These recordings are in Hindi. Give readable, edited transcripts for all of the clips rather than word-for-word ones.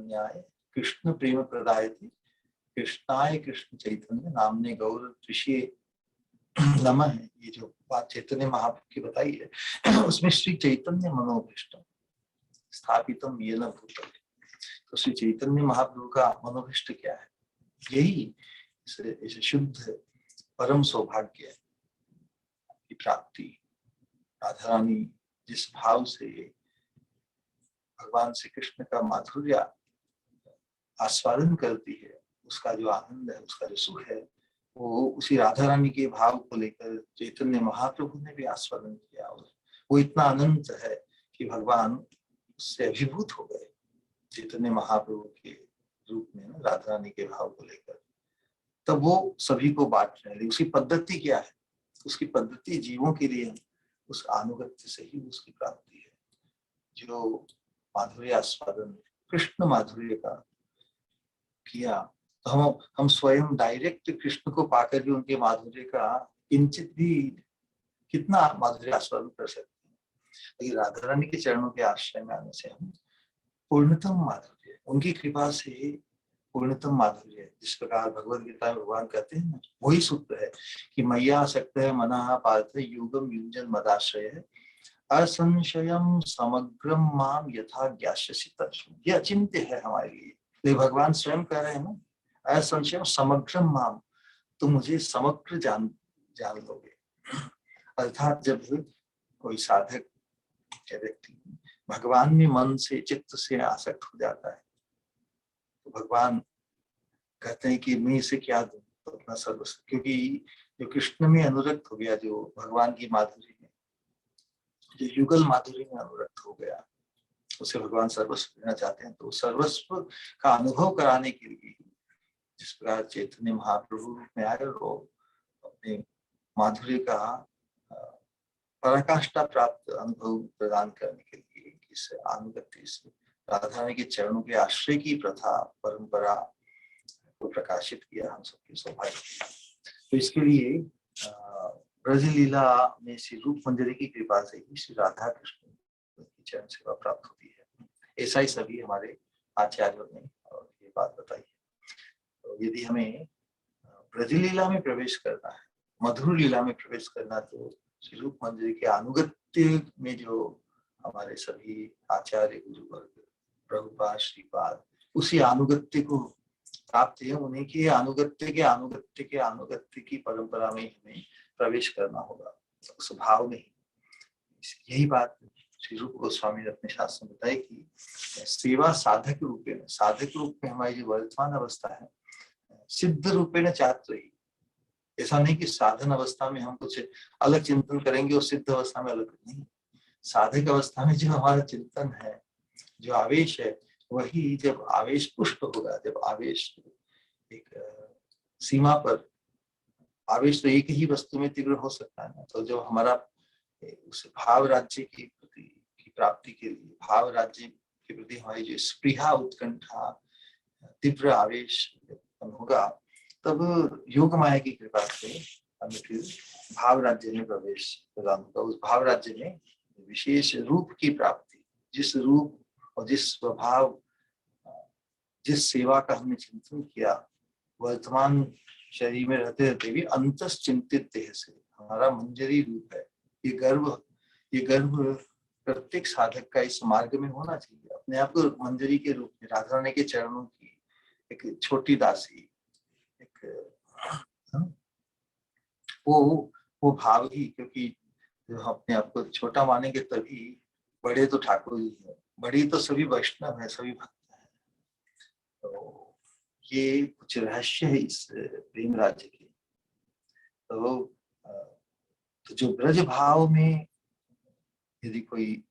चैतन्याय कृष्ण प्रेम प्रदायते कृष्णाय कृष्ण चैतन्य नामने गौर ऋषि नमः है। ये जो बात चैतन्य महाप्रभु की बताई है उसमें श्री चैतन्य मनोभीष्टम स्थापितम येन भूतले। तो श्री चैतन्य महाप्रभु का मनोभीष्ट क्या है? यही इस शुद्ध परम सौभाग्य की प्राप्ति। राधा रानी जिस भाव से भगवान श्री कृष्ण का माधुर्य आस्वादन करती है, उसका जो आनंद है, उसका जो सुख है, वो उसी राधा रानी के भाव को लेकर चैतन्य महाप्रभु ने भी आस्वादन किया। और वो इतना अनंत है कि भगवान उससे अभिभूत हो गए चैतन्य महाप्रभु के रूप में राधा रानी के भाव को लेकर। तब वो सभी को बांटने लगी। उसकी पद्धति क्या है? उसकी पद्धति जीवों के लिए उस अनुगत्य से ही उसकी प्राप्ति है। जो माधुर्य आस्वादन कृष्ण माधुर्य का किया, तो हम स्वयं डायरेक्ट कृष्ण को पाकर भी उनके माधुर्य का किंचित भी कितना माधुर्य आस्वादन कर सकते हैं। लेकिन राधा रानी के चरणों के आश्रय में आने से हम पूर्णतम माधुर्य, उनकी कृपा से पूर्णतम माधुर्य, जिस प्रकार भगवद गीता में भगवान कहते हैं ना, वही सूत्र है कि मैया सक्त है मना पार्थ युगम युजन मदाश्रय असंशयम समग्रम माम यथा ज्ञास्यसि तत्सु। ये अचिंत्य है हमारे लिए। लेकिन भगवान स्वयं कह रहे हैं ना, असंशयम समग्रम माम, तुम मुझे समग्र जान लोगे। अर्थात जब कोई साधक या व्यक्ति भगवान में मन से चित्त से आसक्त हो जाता है, तो भगवान कहते हैं कि मैं इसे क्या दूं, तो अपना सर्वस्व, क्योंकि जो कृष्ण में अनुरक्त हो गया, जो भगवान की माधुरी में, जो युगल माधुरी में अनुरक्त हो गया, उसे भगवान सर्वस्व देना चाहते हैं। तो सर्वस्व का अनुभव कराने के लिए जिस प्रकार चैतन्य महाप्रभु में आए, वो अपने माधुर्य का पराकाष्ठा प्राप्त अनुभव प्रदान करने के लिए इस अनुगत्य से राधा रानी के चरणों के आश्रय की प्रथा परंपरा को प्रकाशित किया हम सबके सौभाग्य। तो इसके लिए ब्रज लीला में श्री रूप मंजरी की कृपा से ही श्री राधा कृष्ण की चरण सेवा प्राप्त होती है। ऐसा ही सभी हमारे आचार्यों ने और ये बात बताई है। तो यदि हमें ब्रज लीला में प्रवेश करना है, मधुर लीला में प्रवेश करना, तो श्री रूप मंजरी के अनुगत्य में जो हमारे सभी आचार्य गुरुवर्ग प्रभुपाद श्रीपाद उसी अनुगत्य को प्राप्त है, उन्हीं के अनुगत्य के अनुगत्य के अनुगत्य की परंपरा में हमें प्रवेश करना होगा, उस भाव में ही। यही बात श्री रूप गोस्वामी ने अपने शास्त्र में बताई कि सेवा साधक रूप में हमारी जो वर्तमान अवस्था है, सिद्ध रूपेण चात्र ही। ऐसा नहीं कि साधन अवस्था में हम कुछ अलग चिंतन करेंगे और सिद्ध अवस्था में अलग नहीं। साधक अवस्था में जो हमारा चिंतन है, जो आवेश है, वही जब आवेश पुष्ट होगा, जब आवेश एक सीमा पर, आवेश तो एक ही वस्तु में तीव्र हो सकता है ना, तो जो हमारा उस भाव राज्य की प्राप्ति के लिए, भाव राज्य के प्रति हमारी जो स्पृहा उत्कंठा तीव्र आवेश होगा, तब योग माया की कृपा से हमें फिर भाव राज्य में प्रवेश प्रदान होगा। उस भाव राज्य में विशेष रूप की प्राप्ति, जिस रूप और जिस स्वभाव, जिस सेवा का हमने चिंतन किया, वर्तमान शरीर में रहते रहते भी अंतस चिंतित देह से हमारा मंजरी रूप है। ये गर्व प्रत्येक साधक का इस मार्ग में होना चाहिए। अपने आप को मंजरी के रूप में, राधा रानी के चरणों की एक छोटी दासी, एक वो भाव ही, क्योंकि जो अपने आप को छोटा मानेंगे तभी, बड़े तो ठाकुर जी है, बड़ी तो सभी वैष्णव है, सभी भक्त हैं। तो ये कुछ रहस्य है इस प्रेम राज्य के। तो जो ब्रज भाव में यदि कोई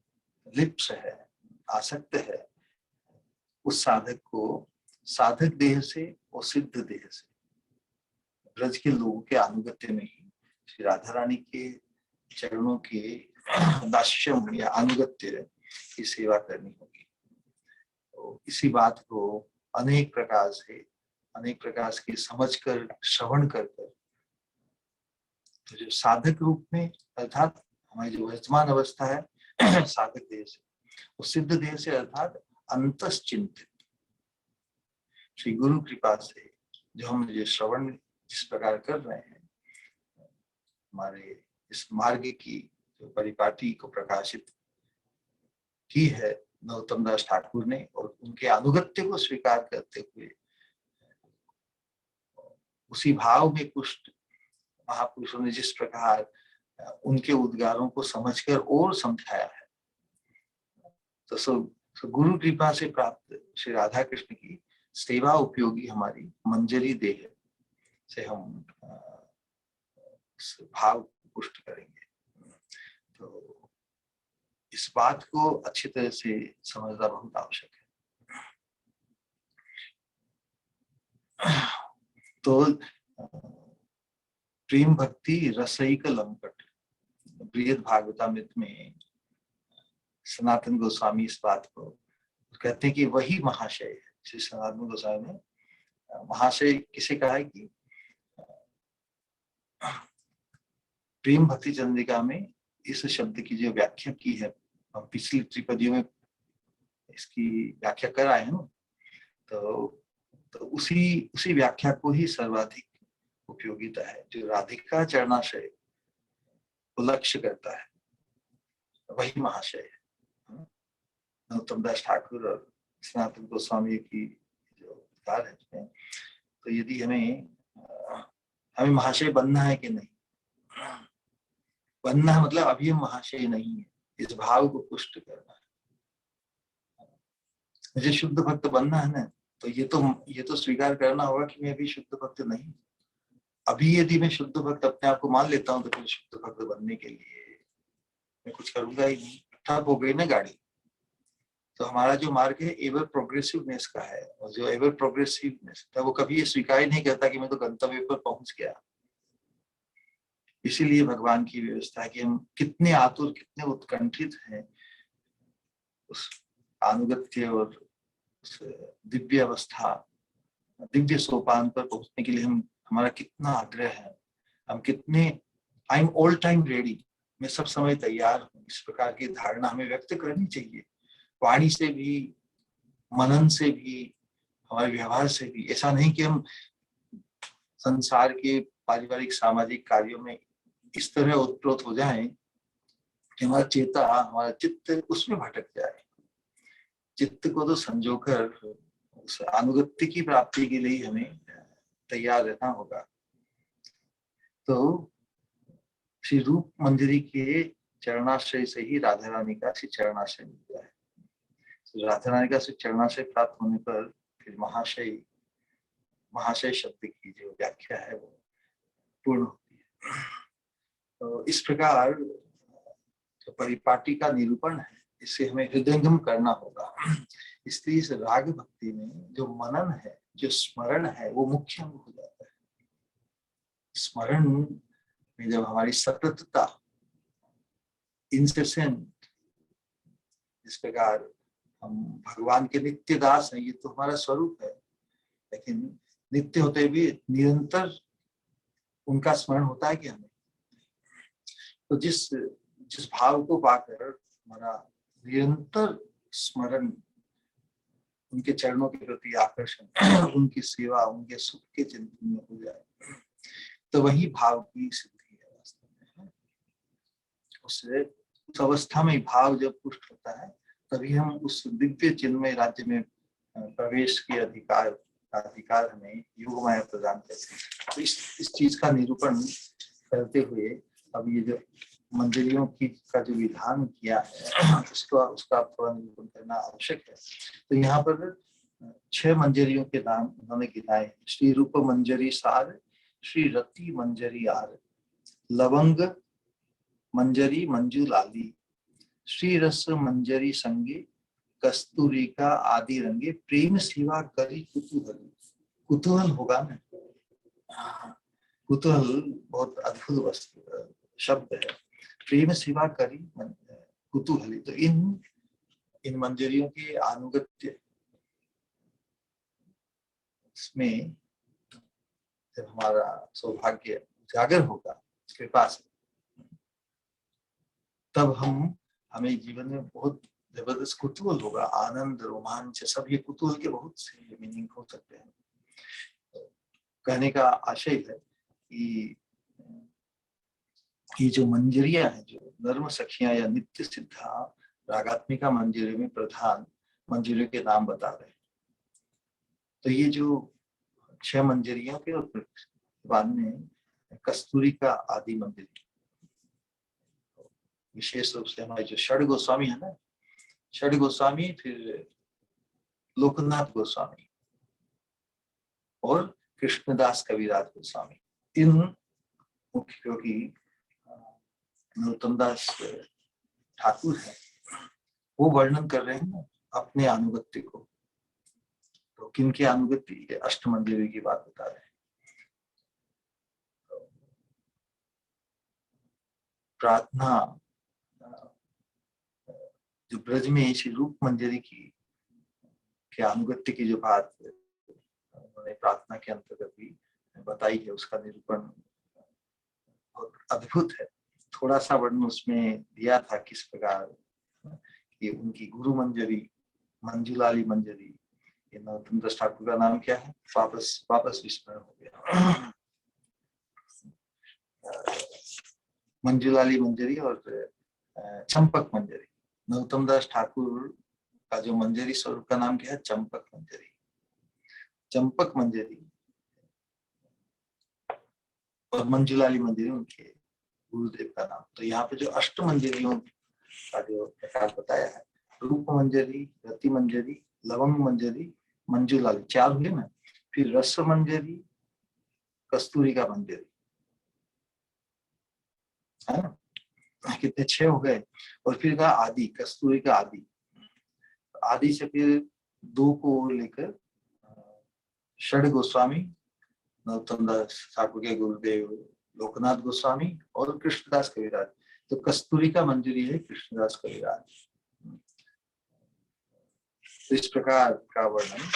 लिप्स है, आसक्त है, उस साधक को साधक देह से और सिद्ध देह से ब्रज के लोगों के अनुगत्य में ही श्री राधा रानी के चरणों के दास्यम या अनुगत्य की सेवा करनी होगी। तो इसी बात को अनेक प्रकार से समझकर, श्रवण कर, तो जो साधक रूप में, अर्थात हमारी जो वर्तमान अवस्था है साधक देह से, उस सिद्ध देह से, अर्थात अंतस चिंतित, श्री गुरु कृपा से जो हम ये श्रवण जिस प्रकार कर रहे हैं, हमारे इस मार्ग की जो परिपाटी को प्रकाशित की है नरोत्तम दास ठाकुर ने, और उनके अनुगत्य को स्वीकार करते हुए उसी भाव में कुछ महापुरुषों ने जिस प्रकार उनके उद्गारों को समझकर और समझाया है, तो गुरु कृपा से प्राप्त श्री राधा कृष्ण की सेवा उपयोगी हमारी मंजरी देह से हम इस भाव को पुष्ट करेंगे। तो इस बात को अच्छी तरह से समझना बहुत आवश्यक है। तो प्रेम भक्ति रसईक लंपट, बृहद भागवतामृत में सनातन गोस्वामी इस बात को कहते हैं कि वही महाशय है। श्री सनातन गोस्वामी ने महाशय किसे कहा है कि प्रेम भक्ति चंद्रिका में इस शब्द की जो व्याख्या की है, हम पिछली त्रिपदियों में इसकी व्याख्या कर आए हैं ना, तो उसी व्याख्या को ही सर्वाधिक उपयोगिता है, जो राधिका चरणाशय को लक्ष्य करता है, वही महाशय है। नरोत्तम दास ठाकुर और सनातन गोस्वामी की जो विचार है इसमें, तो यदि हमें महाशय बनना है कि नहीं, बनना है मतलब अभी हम महाशय नहीं है, इस भाव को पुष्ट करना है। मुझे शुद्ध भक्त बनना है ना, तो ये तो स्वीकार करना होगा कि मैं अभी शुद्ध भक्त नहीं। अभी यदि मैं शुद्ध भक्त अपने आप को मान लेता हूँ, तो फिर शुद्ध भक्त बनने के लिए मैं कुछ करूंगा ही नहीं। ठप हो गई ना गाड़ी। तो हमारा जो मार्ग है एवर प्रोग्रेसिवनेस का है, और जो एवर प्रोग्रेसिवनेस है वो कभी ये स्वीकार नहीं करता कि मैं तो गंतव्य पर पहुंच गया। इसीलिए भगवान की व्यवस्था है कि हम कितने आतुर, कितने उत्कंठित हैं उस अनुगत्य और उस दिव्य अवस्था, दिव्य सोपान पर पहुंचने के लिए हमारा कितना आग्रह है, हम कितने I am all time ready, मैं सब समय तैयार हूँ, इस प्रकार की धारणा हमें व्यक्त करनी चाहिए, वाणी से भी, मनन से भी, हमारे व्यवहार से भी। ऐसा नहीं कि हम संसार के पारिवारिक सामाजिक कार्यों में इस तरह उत्प्रोत हो जाएं कि हमारा चित्त उसमें भटक जाए। चित्त को तो संजोकर उस अनुगत्य की प्राप्ति के लिए हमें तैयार रहना होगा। तो श्री रूप मंजरी के चरणाश्रय से ही राधा रानी का श्री चरणाश्रय मिलता है। तो राधा रानी का श्री चरणाश्रय प्राप्त होने पर फिर महाशय शब्द की जो व्याख्या है वो पूर्ण होती है। तो इस प्रकार जो परिपाटी का निरूपण है, इसे हमें हृदयंगम करना होगा। इसलिए इस राग भक्ति में जो मनन है, जो स्मरण है, वो मुख्य अंग हो जाता है। स्मरण में जब हमारी सततता, इंसेसेंट, इस प्रकार हम भगवान के नित्य दास हैं, ये तो हमारा स्वरूप है, लेकिन नित्य होते भी निरंतर उनका स्मरण होता है कि हमें, तो जिस भाव को पाकर हमारा निरंतर स्मरण, उनके चरणों के प्रति आकर्षण, उनकी सेवा, उनके सुख के चिंतन में हो जाए, तो वही भाव की सिद्धि है वास्तव में। उस अवस्था में भाव जब पुष्ट होता है, तभी हम उस दिव्य चिन्मय राज्य में प्रवेश के अधिकार हमें योग माया प्रदान करते हैं। तो इस चीज का निरूपण करते हुए अब ये जो मंजरियों का जो विधान किया है, उसका थोड़ा निरूपण करना आवश्यक है। तो यहाँ पर 6 मंजरियों के नाम उन्होंने गिनाए। श्री रूप मंजरी सार, श्री रति मंजरी आर, लवंग मंजरी मंजू लाली, श्री रस मंजरी संगे, कस्तूरी का आदि रंगे, प्रेम सेवा करी कुतूहल। कुतूहल होगा ना, कुतूहल बहुत अद्भुत शब्द है। प्रेम सेवा करी कुतूहली। तो इन मंजरियों के अनुगत्य में जब हमारा सौभाग्य जागर होगा कृपा से, तब हमें जीवन में बहुत जबरदस्त कुतूहल होगा, आनंद, रोमांच, सब ये कुतूहल के बहुत से मीनिंग हो सकते हैं। कहने का आशय है कि ये जो मंजरियां हैं, जो नर्म सखियां या नित्य सिद्धा रागात्मिका मंजरी में प्रधान मंजरियों के नाम बता रहे हैं। तो ये जो 6 मंजरियों के और बाद में कस्तूरी का आदि मंजरी, विशेष रूप से हमारे जो षड गोस्वामी है ना, षड गोस्वामी, फिर लोकनाथ गोस्वामी और कृष्णदास कविराज गोस्वामी, इन मुख्य, क्योंकि नरोत्तम दास ठाकुर है, वो वर्णन कर रहे हैं ना अपने अनुगत्य को। तो किनके अनुगत्य? अष्टमंजरी की बात बता रहे हैं। प्रार्थना जो ब्रज में इसी रूप मंजरी की के अनुगत्य की जो बात उन्होंने प्रार्थना के अंतर्गत भी बताई है, उसका निरूपण बहुत अद्भुत है। थोड़ा सा वर्णन उसमें दिया था किस प्रकार कि उनकी गुरु मंजरी, मंजुलाली मंजरी, ये नरोत्तम दास ठाकुर का नाम क्या है? वापस विस्मरण हो गया। मंजुलाली मंजरी और चंपक मंजरी। नरोत्तम दास ठाकुर का जो मंजरी स्वरूप का नाम क्या है? चंपक मंजरी। चंपक मंजरी और मंजुलाली मंजरी उनके गुरुदेव का नाम। तो यहाँ पे जो अष्ट मंजरियों का जो प्रकार बताया है, रूप मंजरी, रति मंजरी, लवंग मंजरी, मंजुलाली, 4 हुए ना। फिर रस मंजरी, कस्तूरी का मंजरी, है ना, कितने 6 हो गए। और फिर का आदि, कस्तूरी का आदि। आदि से फिर 2 को लेकर षड गोस्वामी, नरोत्तम दास ठाकुर के गुरुदेव लोकनाथ गोस्वामी और कृष्णदास कविराज। तो कस्तूरी का मंजरी है कृष्णदास कविराज। तो इस प्रकार का वर्णन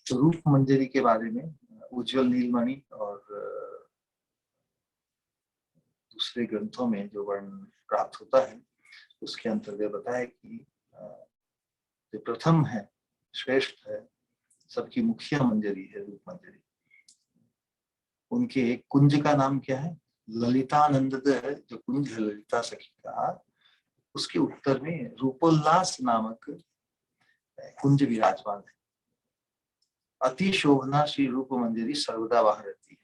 तो रूप मंजरी के बारे में उज्जवल नीलमणि और दूसरे ग्रंथों में जो वर्णन प्राप्त होता है, उसके अंतर्गत बताया कि जो प्रथम है, श्रेष्ठ है, सबकी मुखिया मंजरी है रूप मंजरी। उनके एक कुंज का नाम क्या है? ललितानंद। जो कुंज है ललिता सखी का, उसके उत्तर में रूपोल्लास नामक कुंज विराजमान है। अति शोभना श्री रूप मंजरी सर्वदा वहां रहती है।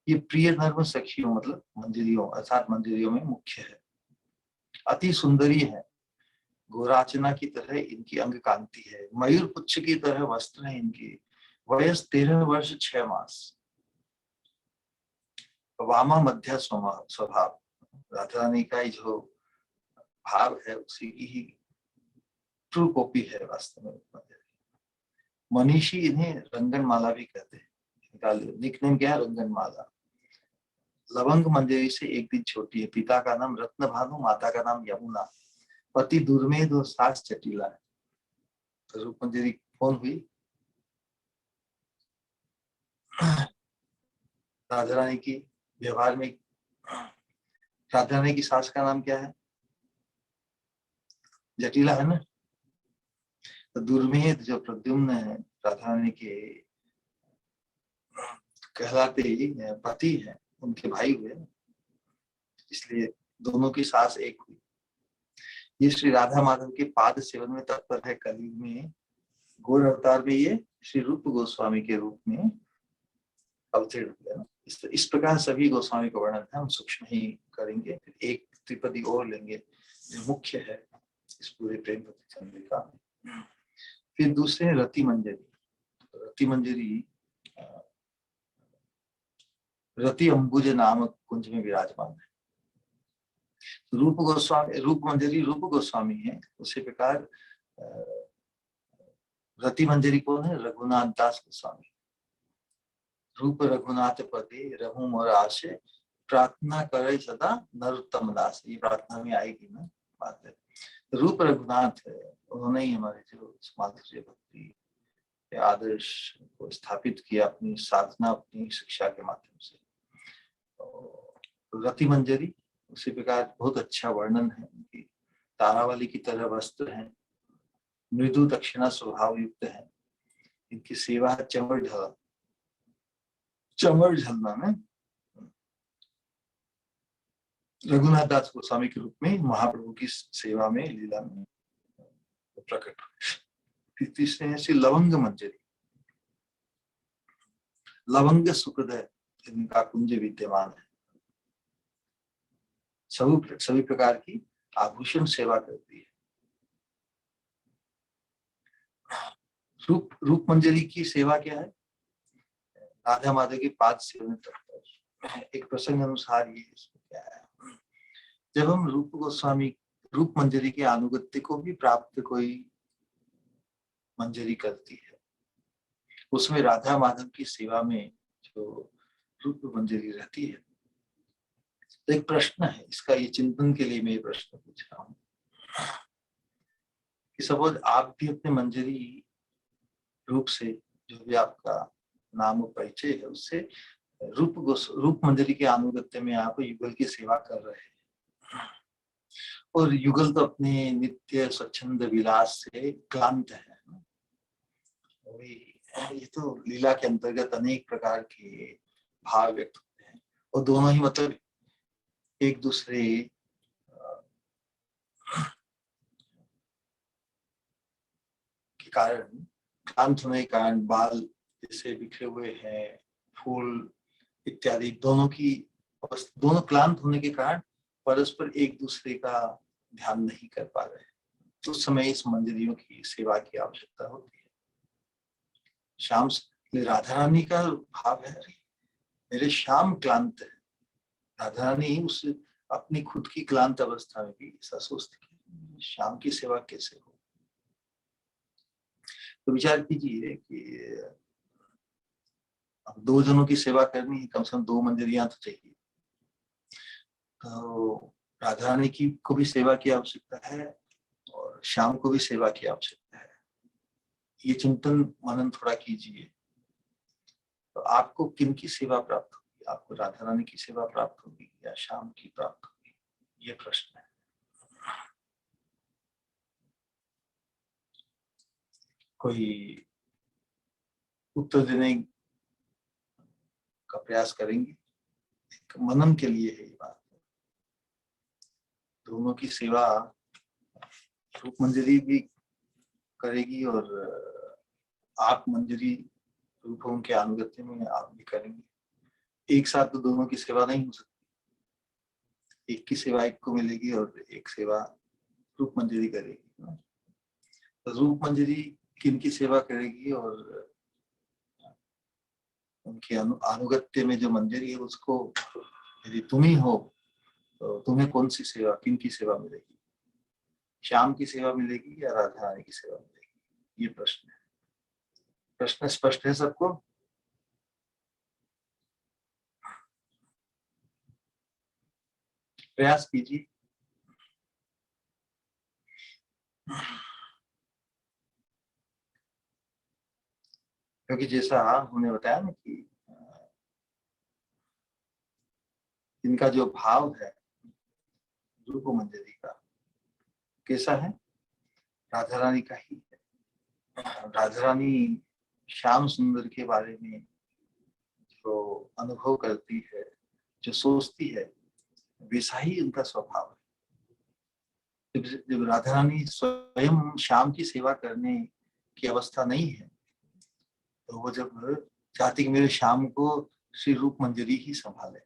ये प्रिय धर्म सखियों मतलब मंजरियों अर्थात मंजरियों में मुख्य है। अति सुंदरी है, गोराचना की तरह इनकी अंग कांति है, मयूर पुच्छ की तरह वस्त्र है इनकी, वयस 13 वर्ष 6 मास, वामा मध्य स्वभाव। राधा रानी का जो भाव है उसी की ही ट्रू कॉपी है वास्तव में। मनीषी इन्हें रंगन माला भी कहते हैं, इनका निकनेम क्या है? रंगन माला। लवंग मंजरी से 1 दिन छोटी है, पिता का नाम रत्न भानु, माता का नाम यमुना, पति दुर्मेध और सास जटिला है। तो रूप मंजरी कौन हुई? राधा रानी की व्यवहार में राधा रानी की सास का नाम क्या है? जटिला है ना। तो दुर्मेध जो प्रद्युम्न है राधा रानी के कहलाते पति हैं, उनके भाई हुए, इसलिए दोनों की सास एक हुई। ये श्री राधा माधव के पाद सेवन में तत्पर है। कलयुग में गौर अवतार में ये श्री रूप गोस्वामी के रूप में अवतीर्ण हुए ना। इस प्रकार सभी गोस्वामी का वर्णन है, हम सूक्ष्म ही करेंगे। फिर एक त्रिपदी और लेंगे जो मुख्य है इस पूरे प्रेम भक्ति चंद्रिका में। फिर दूसरे रति मंजरी। रति मंजरी रति अंबुज नामक कुंज में विराजमान है। रूप गोस्वामी, रूप मंजरी रूप गोस्वामी है। उसी प्रकार रति मंजरी कौन है? रघुनाथ दास गोस्वामी। रूप रघुनाथ पति रघु मोर आशे, प्रार्थना करे सदा नरोत्तम दास। ये प्रार्थना में आएगी ना बात है। रूप रघुनाथ है, उन्होंने ही हमारे जो माधुर्य भक्ति आदर्श को स्थापित किया अपनी साधना, अपनी शिक्षा के माध्यम से। रति मंजरी उसी प्रकार बहुत अच्छा वर्णन है उनकी। तारावली की तरह वस्त्र है, मृदु दक्षिणा स्वभाव युक्त है, इनकी सेवा है चमर ढला, चमर झलना में रघुनाथ दास गोस्वामी के रूप में महाप्रभु की सेवा में लीला में प्रकट हुए। तीसरे ऐसी लवंग मंजरी, लवंग सुखदय इनका कुंज विद्यमान है, सभी प्रकार की आभूषण सेवा करती है। रूप मंजरी की सेवा क्या है? राधा माधव के पाद सेवन तत्पर। एक प्रसंग अनुसार ये इसमें क्या है, जब हम रूप गोस्वामी रूप मंजरी के अनुगत्य को भी प्राप्त कोई मंजरी करती है, उसमें राधा माधव की सेवा में जो रूप मंजरी रहती है। तो एक प्रश्न है इसका, ये चिंतन के लिए मैं ये प्रश्न पूछ रहा हूँ कि सपोज आप भी अपने मंजरी रूप से, जो भी आपका नाम और परिचय है, उससे रूप मंजरी के अनुगत्य में आप युगल की सेवा कर रहे हैं, और युगल तो अपने नित्य स्वच्छंद विलास से क्लांत है। ये तो लीला के अंतर्गत अनेक प्रकार के भाव व्यक्त होते हैं, और दोनों ही मतलब एक दूसरे के कारण, क्लांत होने के कारण, बाल जैसे बिखरे हुए हैं, फूल इत्यादि, दोनों क्लांत होने के कारण परस्पर एक दूसरे का ध्यान नहीं कर पा रहे हैं। तो उस समय इस मंजरियों की सेवा की आवश्यकता होती है। श्याम राधा रानी का भाव है, मेरे श्याम क्लांत है। राधा रानी उस अपनी खुद की क्लांत अवस्था में भी ऐसा सोचती है, श्याम की सेवा कैसे हो। तो विचार कीजिए कि अब 2 जनों की सेवा करनी है, कम से कम 2 मंजरियां तो चाहिए। तो राधा रानी की को भी सेवा की आवश्यकता है और श्याम को भी सेवा की आवश्यकता है। ये चिंतन मनन थोड़ा कीजिए, तो आपको किन की सेवा प्राप्त होगी? आपको राधा रानी की सेवा प्राप्त होगी या श्याम की प्राप्त होगी? ये प्रश्न है। कोई उत्तर देने का प्रयास करेंगे? मनन के लिए है ये बात। दोनों की सेवा रूप मंजरी भी करेगी और आप मंजरी रूपों के अनुगत्य में आप भी करेंगे। एक साथ तो दोनों की सेवा नहीं हो सकती, एक की सेवा एक को मिलेगी और एक सेवा रूप मंजरी करेगी। तो रूप मंजरी किन की सेवा करेगी और उनके अनुगत्य में जो मंजरी है उसको यदि तुम ही हो तो तुम्हें कौन सी सेवा, किन की सेवा मिलेगी? श्याम की सेवा मिलेगी या राधा रानी की सेवा मिलेगी? ये प्रश्न है। प्रश्न स्पष्ट है सबको? प्रयास कीजिए। क्योंकि जैसा हमने बताया ना कि इनका जो भाव है रूप मंजरी का कैसा है, राधा रानी का ही है। राधा रानी श्याम सुंदर के बारे में जो अनुभव करती है, जो सोचती है, वैसा ही उनका स्वभाव है। जब राधा रानी स्वयं श्याम की सेवा करने की अवस्था नहीं है, तो वो जब चाहती कि मेरे श्याम को श्री रूप मंजरी ही संभाले,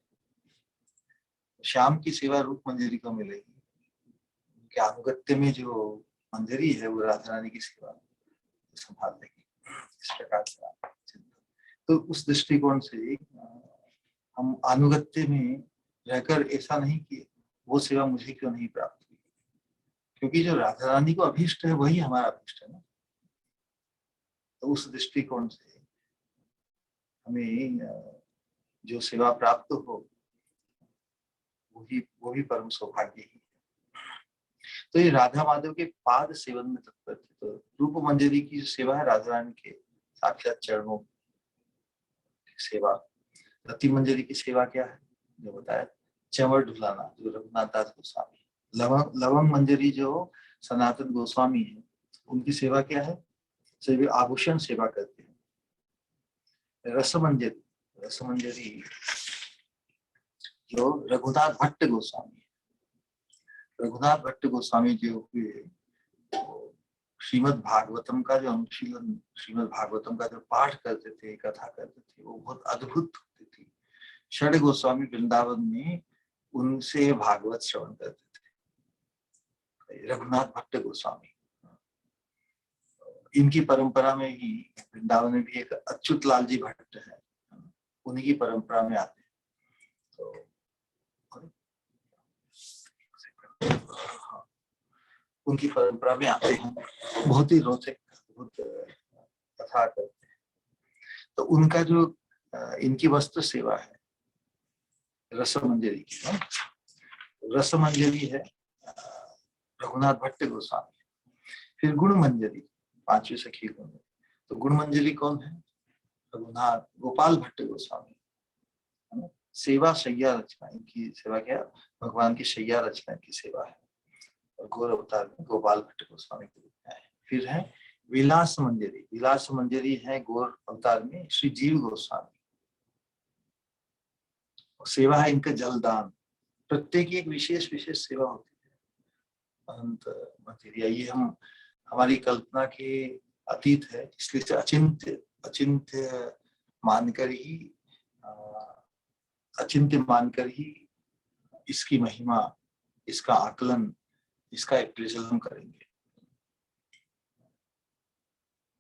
श्याम की सेवा रूप मंजरी को मिलेगी। उनके अनुगत्य में जो मंजरी है वो राधा रानी की सेवा संभाल लेगी। इस प्रकार से तो उस दृष्टिकोण से हम अनुगत्य में रहकर ऐसा नहीं कि वो सेवा मुझे क्यों नहीं प्राप्त हुई, क्योंकि जो राधा रानी को अभीष्ट है वही हमारा अभीष्ट है ना। तो उस दृष्टिकोण से हमें जो सेवा प्राप्त हो वो भी परम सौभाग्य ही है। तो ये राधा माधव के पाद सेवन में तत्पर थे। तो रूप मंजरी की जो सेवा है राधा रानी के साक्षात चरणों की सेवा। रति मंजरी की सेवा क्या है जो बताया, चंवर ढुलाना, जो रघुनाथ दास गोस्वामी। लवंग मंजरी जो सनातन गोस्वामी है, उनकी सेवा क्या है, सभी आभूषण सेवा करते हैं। रसमंजरी, रसमंजरी जो रघुनाथ भट्ट गोस्वामी, रघुनाथ भट्ट गोस्वामी जो हुए, श्रीमद् भागवतम का जो अनुशीलन, श्रीमद् भागवतम का जो पाठ करते थे, कथा करते थे, वो बहुत अद्भुत होती थी। षड गोस्वामी वृंदावन में उनसे भागवत श्रवण करते थे, रघुनाथ भट्ट गोस्वामी। इनकी परंपरा में ही वृंदावन में भी एक अच्युत लाल जी भट्ट है, उन्हीं की परंपरा में आते हैं। तो उनकी परंपरा में आते हैं, बहुत ही रोचक अद्भुत कथा करते हैं। तो उनका जो इनकी वस्त्र सेवा है रसमंजरी की, रसमंजरी है रघुनाथ भट्ट गोस्वामी। फिर गुण मंजरी, पांचवी सखी गुण। तो गुण मंजरी कौन है? रघुनाथ गोपाल भट्ट गोस्वामी। सेवा शैया रचना, इनकी सेवा क्या? भगवान की शैया रचना की सेवा है, और गौर अवतार में गोपाल भट्ट गोस्वामी के रूप में है। फिर है विलास मंजरी, विलास मंजरी है गौर अवतार में श्री जीव गोस्वामी। सेवा है इनका जलदान, प्रत्येक एक विशेष विशेष सेवा होती है। अनंत मंजरी, ये हम हमारी कल्पना के अतीत है, इसलिए से अचिंत्य अचिंत्य मानकर ही अचिंत्य मानकर ही इसकी महिमा, इसका आकलन, इसका एप्रिसिएशन हम करेंगे।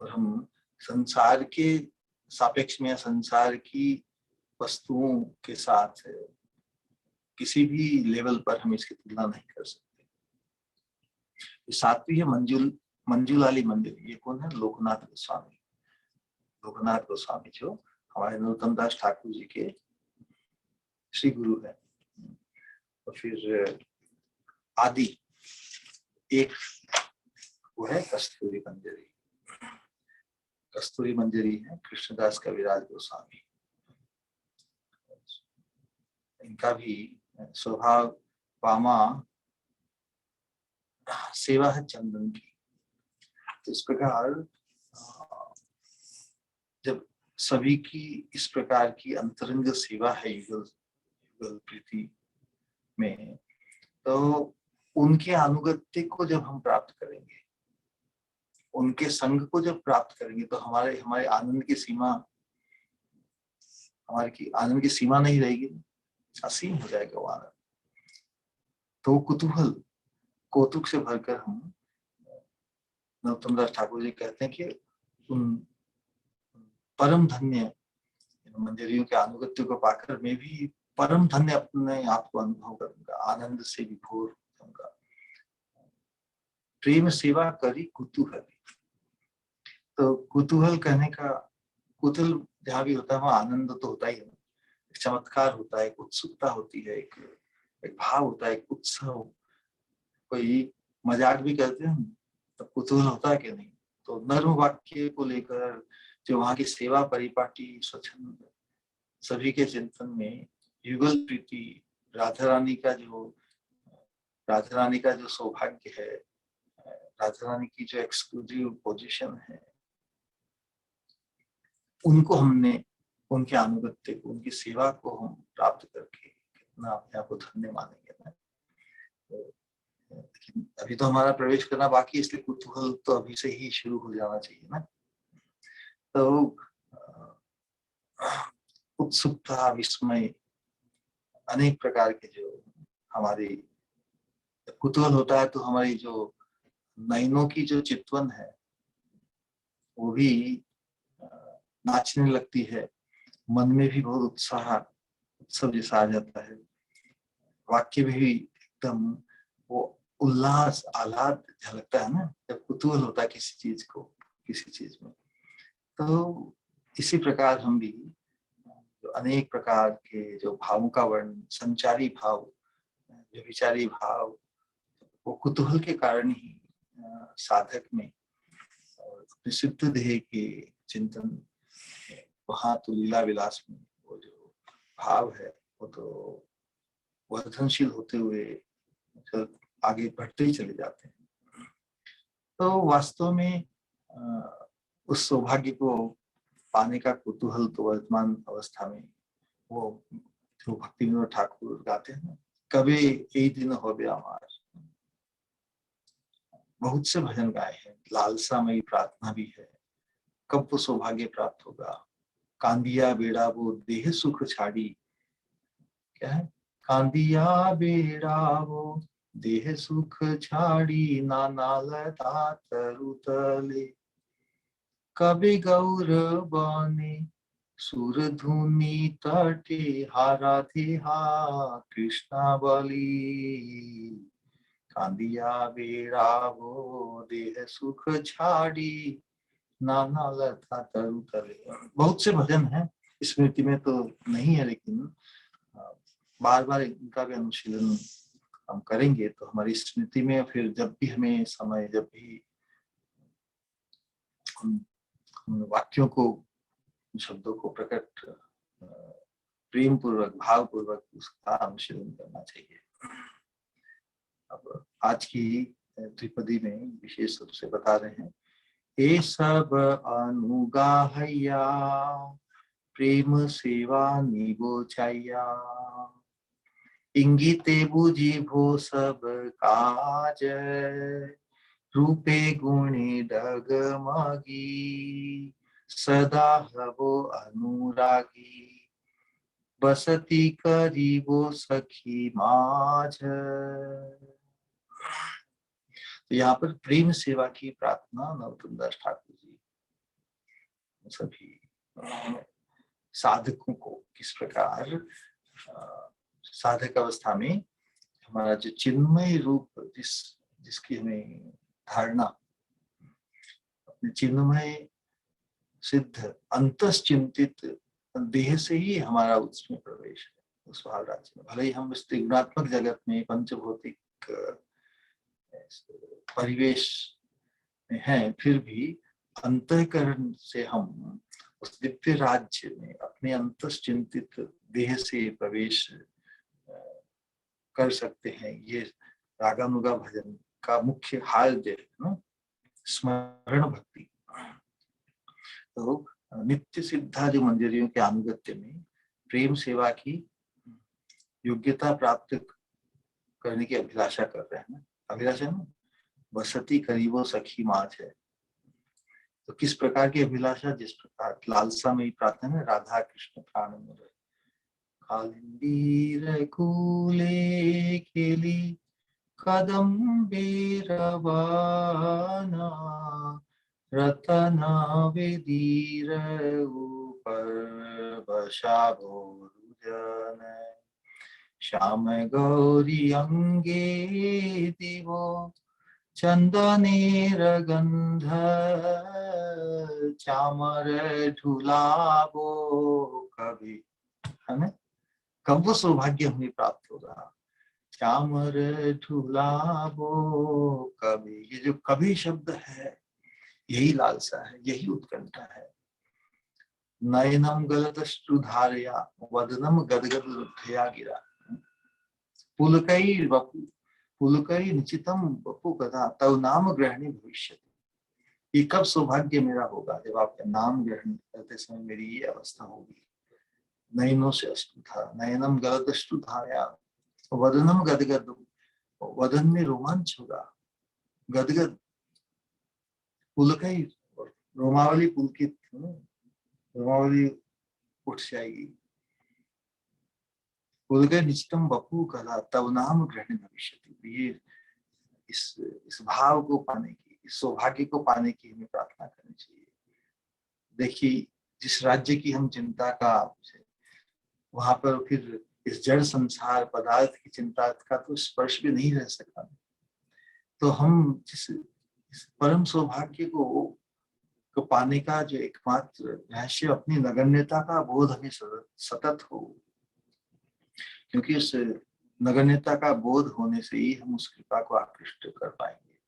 और हम संसार के सापेक्ष में, संसार की वस्तुओं के साथ किसी भी लेवल पर हम इसकी तुलना नहीं कर सकते। सातवीं है मंजुलाली मंदिर। ये कौन है? लोकनाथ गोस्वामी। लोकनाथ गोस्वामी जो हमारे नरोत्तम दास ठाकुर जी के श्री गुरु है। और फिर आदि एक वो है कस्तूरी मंजरी। कस्तूरी मंजरी है कृष्णदास कविराज गोस्वामी। इनका भी स्वभाव वामा सेवा है चंदन की। तो इस प्रकार जब सभी की इस प्रकार की अंतरंग सेवा है युगल युगल प्रीति में, तो उनके अनुगत्य को जब हम प्राप्त करेंगे, उनके संग को जब प्राप्त करेंगे, तो हमारे हमारे आनंद की सीमा, हमारी आनंद की सीमा नहीं रहेगी, असीम हो जाएगा वो आनंद। तो कुतूहल कौतुक से भरकर हम, नरोत्तम दास ठाकुर जी कहते हैं कि उन परम धन्य मंजरियों के अनुगत्य को पाकर मैं भी परम धन्य अपने आप को अनुभव करूंगा, आनंद से विभोर होऊंगा। प्रेम सेवा करी कुतूहल। तो कुतूहल कहने का, कुतूहल जहाँ भी होता है वहाँ आनंद तो होता ही है, एक चमत्कार होता है, एक उत्सुकता होती है, एक भाव होता है, एक उत्सव। कोई मजाक भी करते हैं तब कुतूहल होता है कि नहीं। तो नर्म वाक्य को लेकर जो वहाँ की सेवा परिपाटी, स्वच्छंद, सभी के चिंतन में युगल प्रीति, राधा रानी का जो सौभाग्य है, राधा रानी की जो एक्सक्लूसिव पोजीशन है, उनको हमने, उनके अनुगत्य को, उनकी सेवा को हम प्राप्त करके कितना अपने आप को धन्य मानेंगे ना। लेकिन अभी तो हमारा प्रवेश करना बाकी, इसलिए कुतूहल तो अभी से ही शुरू हो जाना चाहिए ना। तो उत्सुकता, विस्मय, अनेक प्रकार के जो हमारी कुतूहल होता है, तो हमारी जो नयनों की जो चितवन है वो भी नाचने लगती है, मन में भी बहुत उत्सव जैसा आ जाता है, वाक्य में भी एकदम वो उल्लास, आह्लाद झलकता है ना, जब कुतूहल होता है किसी चीज को, किसी चीज में। तो इसी प्रकार हम भी जो अनेक प्रकार के जो भावों का वर्णन, संचारी भाव, व्यभिचारी भाव, वो कुतूहल के कारण ही साधक में अपने सिद्ध देह के चिंतन, वहां तो लीला विलास में वो जो भाव है वो तो वर्धनशील होते हुए आगे बढ़ते ही चले जाते हैं। तो वास्तव में उस सौभाग्य को पाने का कुतूहल तो वर्तमान अवस्था में वो जो भक्ति विनोद ठाकुर गाते हैं ना, कभी एक दिन हो गया हमारा, बहुत से भजन गाए हैं। लालसामयी प्रार्थना भी है, कब वो सौभाग्य प्राप्त होगा, कांदिया बेड़ा वो देह सुख छाड़ी, क्या है, कांदिया बेड़ा वो देह सुख छाड़ी, नाना लता तरुतले, कवि गौर बने सुर धुनी तटे, हाराधे हा कृष्णा बली, कांदिया बेड़ा वो देह सुख छाड़ी, नाना लता तरुतले। बहुत से भजन हैं, स्मृति में तो नहीं है, लेकिन बार बार इनका भी अनुशीलन हम करेंगे तो हमारी स्मृति में, फिर जब भी हमें समय, जब भी हम वाक्यों को, शब्दों को प्रकट प्रेम पूर्वक, भाव पूर्वक उसका अनुशीलन करना चाहिए। अब आज की त्रिपदी में विशेष रूप से बता रहे हैं, ए सब अनुगाहया प्रेम सेवा निबो चाहिया, इंगिते बुझी भो सब काज, रूपे गुणे डगमगी, सदा हबो अनुरागी, बसती करीबो सखी माझ। तो यहाँ पर प्रेम सेवा की प्रार्थना नरोत्तम दास ठाकुर जी सभी साधकों को किस प्रकार साधक अवस्था में हमारा जो चिन्मय रूप, जिसकी हमें धारणा अपने चिन्मय सिद्ध अंतश्चिंतित देह से ही हमारा उसमें प्रवेश है, उस भाव राज्य में। भले ही हम इस त्रिगुणात्मक जगत में पंचभौतिक परिवेश में हैं, फिर भी अंतःकरण से हम उस दिव्य राज्य में अपने अंतश्चिंतित देह से प्रवेश कर सकते हैं। ये रागानुगा भजन का मुख्य हाल जो है ना, स्मरण भक्ति। तो नित्य सिद्धा जो मंजरियों के अनुगत्य में प्रेम सेवा की योग्यता प्राप्त करने की अभिलाषा कर रहे हैं ना, अभिलाषा ना, बसती करीबो सखी माझ है। तो किस प्रकार की अभिलाषा, जिस प्रकार लालसा में ही प्रार्थना है, राधा कृष्ण प्राण मोर कालिंदीर कूले खेली कदम्बे रवाना, रतना वेदीर ऊपर बशाभोजन, श्याम गौरी अंगे दिवो चंदनेर गंध, चामर झुलाबो कभी, है ना, कब वो सौभाग्य हमें प्राप्त होगा, चामर झुलाबो कभी। ये जो कभी शब्द है, यही लालसा है, यही उत्कंठा है। नयनम गलतश्रुधारया वदनम गदगद लुब्धया गिरा, पुलकई वपु पुलकई निचितम वपु कथा तव नाम ग्रहणी भविष्य। ये कब सौभाग्य मेरा होगा, जब आपका नाम ग्रहण करते समय मेरी ये अवस्था होगी। नयनों से अश्रुधा, नयनम गलतश्रुधारया वदनम गदगद, वदन में रोमांच होगा, गदगद पुलकई, रोमावली पुलकित, रोमावली उठ जाएगी। पुलकई निचितम बपू कला तव नाम ग्रहण भविष्य। ये इस भाव को पाने की, इस सौभाग्य को पाने की हमें प्रार्थना करनी चाहिए। देखिए, जिस राज्य की हम चिंता का, वहां पर फिर इस जड़ संसार पदार्थ की चिंता का तो स्पर्श भी नहीं रह सकता। तो हम जिस परम सौभाग्य को पाने का जो एकमात्र रहस्य, अपनी नगण्यता का बोध हमें सतत हो, क्योंकि उस नगण्यता का बोध होने से ही हम उस कृपा को आकृष्ट कर पाएंगे।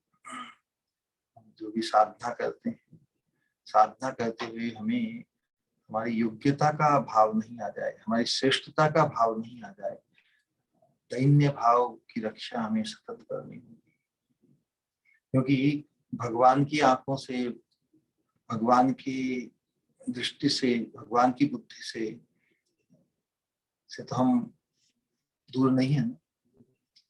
हम जो भी साधना करते हैं, साधना करते हुए हमें हमारी योग्यता का भाव नहीं आ जाए, हमारी श्रेष्ठता का भाव नहीं आ जाए, दैन्य भाव की रक्षा हमें सतत करनी होगी। क्योंकि भगवान की आंखों से, भगवान की दृष्टि से, भगवान की बुद्धि से तो हम दूर नहीं है ना।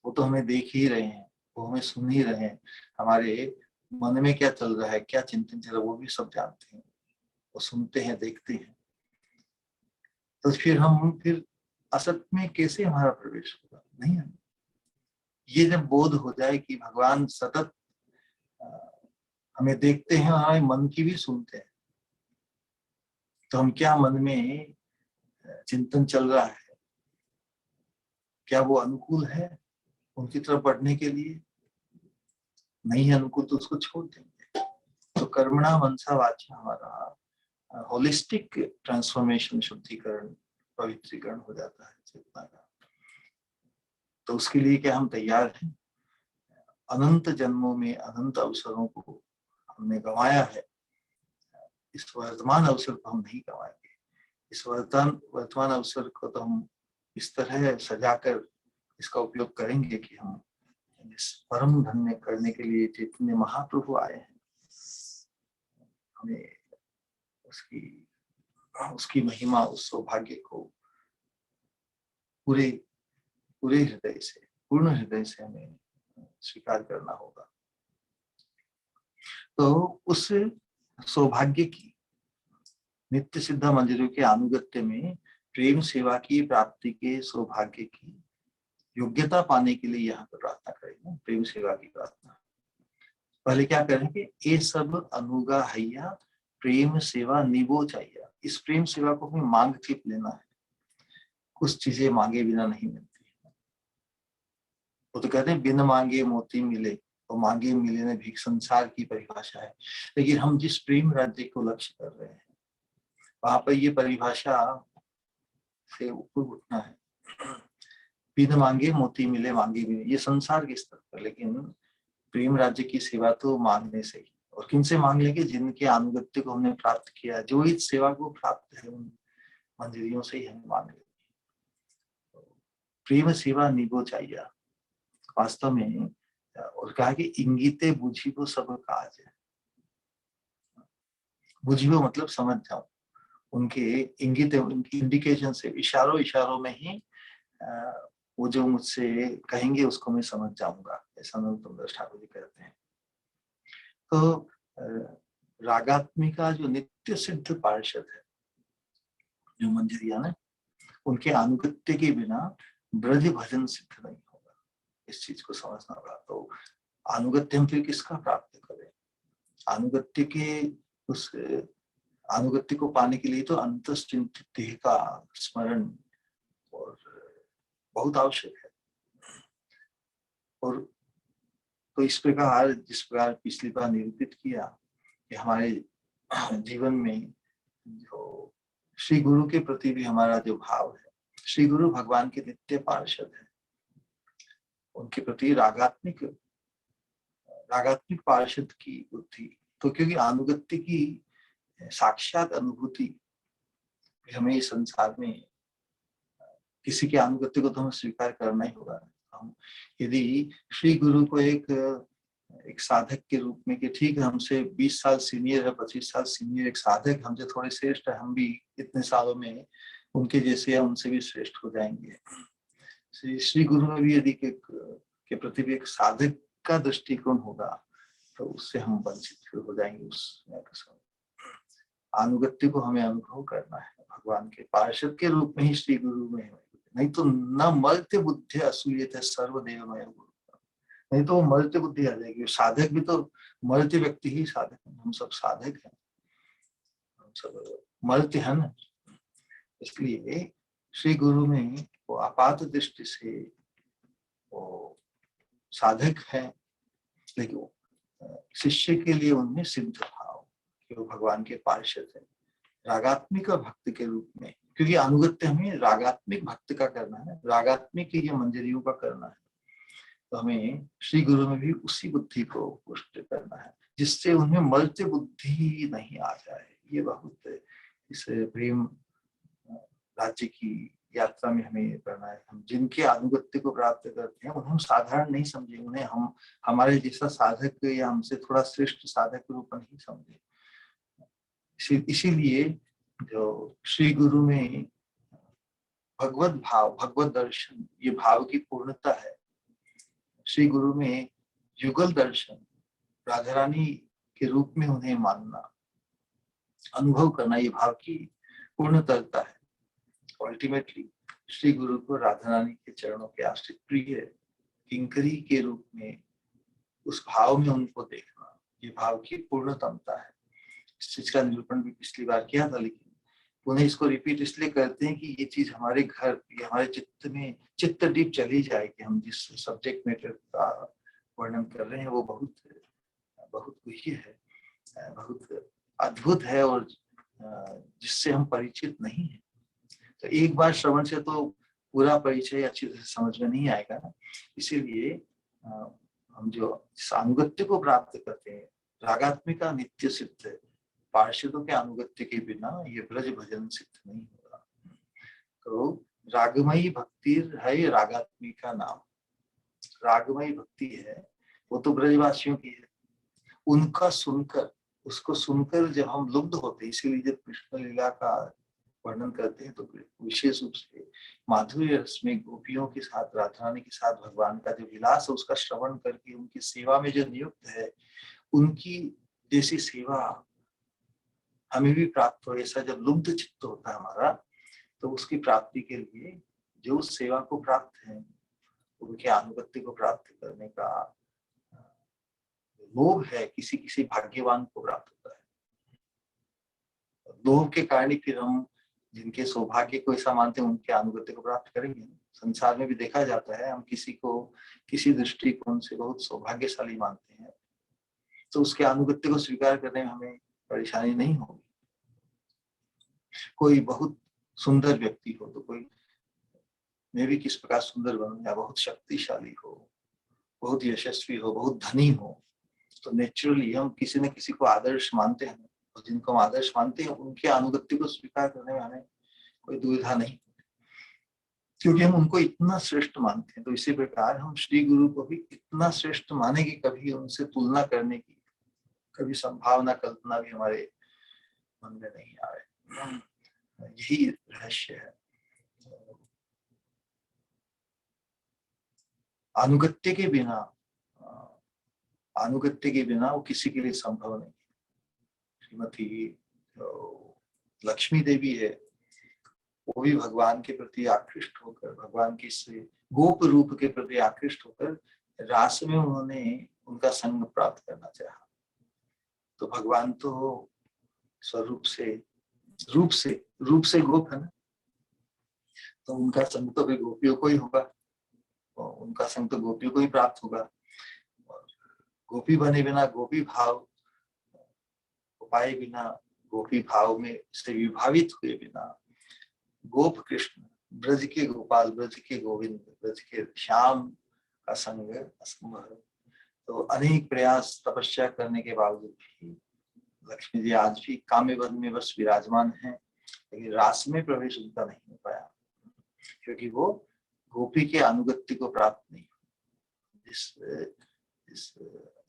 वो तो हमें देख ही रहे हैं, वो हमें सुन ही रहे हैं, हमारे मन में क्या चल रहा है, क्या चिंतन चल रहा है, वो भी सब जानते हैं, वो सुनते हैं, देखते हैं। तो फिर असत में कैसे हमारा प्रवेश होगा? नहीं है। ये जब बोध हो जाए कि भगवान सतत हमें देखते हैं, हमारे मन की भी सुनते हैं, तो हम क्या मन में चिंतन चल रहा है, क्या वो अनुकूल है उनकी तरफ बढ़ने के लिए? नहीं है अनुकूल तो उसको छोड़ देंगे। तो कर्मणा मनसा वाचा हमारा होलिस्टिक ट्रांसफॉर्मेशन, शुद्धिकरण, पवित्रीकरण हो जाता है चेतना का। तो उसके लिए क्या हम तैयार हैं? अनंत जन्मों में अनंत अवसरों को हमने गंवाया है, इस वर्तमान अवसर को हम नहीं गंवाएंगे। इस वर्तमान अवसर को तो हम इस तरह सजाकर इसका उपयोग करेंगे कि हम इस परम धन्य करने के लिए जितने महाप्रभु आए हैं, हमें उसकी महिमा, उस सौभाग्य को पूरे पूरे हृदय से, पूर्ण हृदय से हमें स्वीकार करना होगा। तो उस सौभाग्य की, नित्य सिद्ध मंदिरों के अनुगत्य में प्रेम सेवा की प्राप्ति के सौभाग्य की योग्यता पाने के लिए यहाँ पर प्रार्थना करेंगे, प्रेम सेवा की प्रार्थना। पहले क्या करेंगे? ये सब अनुगा हैया प्रेम सेवा निभो चाहिए। इस प्रेम सेवा को हमें मांग के लेना है, कुछ चीजें मांगे बिना नहीं मिलती। वो तो कहते हैं बिन मांगे मोती मिले, और मांगे मिले ने भीख, संसार की परिभाषा है। लेकिन हम जिस प्रेम राज्य को लक्ष्य कर रहे हैं, वहां पर ये परिभाषा से ऊपर उठना है। बिन मांगे मोती मिले, मांगे मिले, ये संसार के स्तर पर। लेकिन प्रेम राज्य की सेवा तो मांगने से ही, और किन से मांग लेंगे? जिनके अनुगत्य को हमने प्राप्त किया, जो इस सेवा को प्राप्त है, उन मंजरियों से ही हमें मांग लेंगे। प्रेम सेवा निभो चाहिए वास्तव में। और कहा कि इंगिते बुझिबो सब काज है। बुझिबो मतलब समझ जाओ, उनके इंगित, उनकी इंडिकेशन से, इशारों में ही वो जो मुझसे कहेंगे उसको मैं समझ जाऊंगा, ऐसा नरोत्तम ठाकुर जी कहते हैं। तो रागात्मिका जो नित्य सिद्ध पार्षद है, जो मंजरिया ने, उनके अनुगत्य के बिना ब्रज भजन सिद्ध नहीं होगा। इस चीज को समझना होगा। तो अनुगत्य हम फिर किसका प्राप्त करें? अनुगत्य के, उस अनुगत्य को पाने के लिए तो अंतश्चिंतित देह का स्मरण और बहुत आवश्यक है। और तो इस प्रकार, जिस प्रकार पिछली बार निरूपित किया कि हमारे जीवन में जो श्री गुरु के प्रति भी हमारा जो भाव है, श्री गुरु भगवान के नित्य पार्षद है, उनके प्रति रागात्मिक पार्षद की बुद्धि। तो क्योंकि अनुगत्य की साक्षात अनुभूति हमें इस संसार में, किसी के अनुगत्य को तो हमें स्वीकार करना ही होगा। हम यदि श्री गुरु को एक साधक के रूप में, कि ठीक है हमसे 20 साल सीनियर है, 25 साल सीनियर एक साधक, हमसे थोड़े श्रेष्ठ है, हम भी इतने सालों में उनके जैसे या उनसे भी श्रेष्ठ हो जाएंगे। श्री गुरु में भी यदि के प्रति भी एक साधक का दृष्टिकोण होगा, तो उससे हम वंचित हो जाएंगे। उस अनुगत्य को हमें अनुभव करना है भगवान के पार्षद के रूप में ही श्री गुरु में, नहीं तो न मर्त्य बुद्धि असूयते सर्वदेवमय गुरु। नहीं तो मर्त्य बुद्धि आ जाएगी। साधक भी तो मर्त्य व्यक्ति ही साधक है, हम सब साधक हैं, हम सब मर्त्य है ना। इसलिए श्री गुरु में वो आपात दृष्टि से वो साधक है, लेकिन शिष्य के लिए उनमें सिद्ध भाव कि वो भगवान के पार्षद है, रागात्मिक भक्त के रूप में। क्योंकि अनुगत्य हमें रागात्मिक भक्त का करना है, रागात्मिक ये मंजरियों का करना है। तो हमें श्री गुरु में भी उसी बुद्धि को पुष्ट करना है, जिससे उनमें मर्त्य बुद्धि नहीं आ जाए। ये बहुत इस प्रेम राज्य की यात्रा में हमें करना है। हम जिनके अनुगत्य को प्राप्त करते हैं उन्हें हम साधारण नहीं समझे, उन्हें हम हमारे जैसा साधक या हमसे थोड़ा श्रेष्ठ साधक के रूप में नहीं समझे। इसीलिए जो श्री गुरु में भगवत भाव, भगवत दर्शन, ये भाव की पूर्णता है। श्री गुरु में युगल दर्शन, राधा रानी के रूप में उन्हें मानना, अनुभव करना, ये भाव की पूर्णता है। अल्टीमेटली श्री गुरु को राधा रानी के चरणों के आश्रित प्रिय किंकरी के रूप में, उस भाव में उनको देखना, ये भाव की पूर्णतमता है। इस चीज का निरूपण भी पिछली बार किया था, लेकिन उन्हें इसको रिपीट इसलिए करते हैं कि ये चीज हमारे घर, ये हमारे चित्त में चित्त डीप चली जाए कि हम जिस सब्जेक्ट मैटर का वर्णन कर रहे हैं वो बहुत बहुत गुह्य है, बहुत अद्भुत है, और जिससे हम परिचित नहीं है। तो एक बार श्रवण से तो पूरा परिचय अच्छी तरह से समझ में नहीं आएगा। इसीलिए हम जो अनुगत्य को प्राप्त करते हैं, रागात्मिका नित्य सिद्ध, पार्षदों के अनुगत्य के बिना ये ब्रज भजन सिद्ध नहीं होगा। तो रागमयी भक्ति है रागात्मिका नाम। रागमयी भक्ति है वो तो ब्रजवासियों की है, उनका सुनकर, उसको सुनकर जब हम लुब्ध होते हैं, इसीलिए जब कृष्ण लीला का वर्णन करते हैं तो विशेष रूप से माधुर्य रस में गोपियों के साथ, राधा रानी के साथ भगवान का जो विलास है उसका श्रवण करके उनकी सेवा में जो नियुक्त है, उनकी जैसी सेवा हमें भी प्राप्त हो, ऐसा जब लुब्ध चित्त होता है हमारा, तो उसकी प्राप्ति के लिए जो उस सेवा को प्राप्त है, उनके अनुगत्य को प्राप्त करने का लोभ है, किसी किसी भाग्यवान को प्राप्त होता है। लोभ के कारण फिर हम जिनके सौभाग्य को ऐसा मानते हैं उनके अनुगत्य को प्राप्त करेंगे। संसार में भी देखा जाता है, हम किसी को किसी दृष्टिकोण से बहुत सौभाग्यशाली मानते हैं तो उसके अनुगत्य को स्वीकार करने में हमें परेशानी नहीं होगी। कोई बहुत सुंदर व्यक्ति हो तो कोई मैं भी किस प्रकार सुंदर बनूं, या बहुत शक्तिशाली हो, बहुत यशस्वी हो, बहुत धनी हो, तो नेचुरली हम किसी न किसी को आदर्श मानते हैं, और जिनको हम आदर्श मानते हैं उनके अनुगत्य को स्वीकार करने में हमें कोई दुविधा नहीं, क्योंकि हम उनको इतना श्रेष्ठ मानते हैं। तो इसी प्रकार हम श्री गुरु को भी इतना श्रेष्ठ माने कि कभी उनसे तुलना करने की कभी संभावना, कल्पना भी हमारे मन में नहीं आए। यही रहस्य है। अनुगत्य के बिना, अनुगत्य के बिना वो किसी के लिए संभव नहीं। श्रीमती लक्ष्मी देवी है, वो भी भगवान के प्रति आकृष्ट होकर, भगवान के से गोप रूप के प्रति आकृष्ट होकर रास में उन्होंने उनका संग प्राप्त करना चाहा। तो भगवान तो स्वरूप से रूप से गोप है ना, तो उनका संग तो भी गोपियों को ही होगा, उनका संग तो गोपियों को ही प्राप्त होगा। और गोपी बने बिना, गोपी भाव पाए बिना, गोपी भाव में से विभावित हुए बिना, गोप कृष्ण, ब्रज के गोपाल, ब्रज के गोविंद, ब्रज के श्याम का संग असंभव है। तो अनेक प्रयास तपस्या करने के बावजूद भी लक्ष्मी जी आज भी काम्य वन में बस विराजमान हैं, लेकिन रास में प्रवेश उनका नहीं हो पाया, क्योंकि वो गोपी के अनुगत्य को प्राप्त नहीं। इस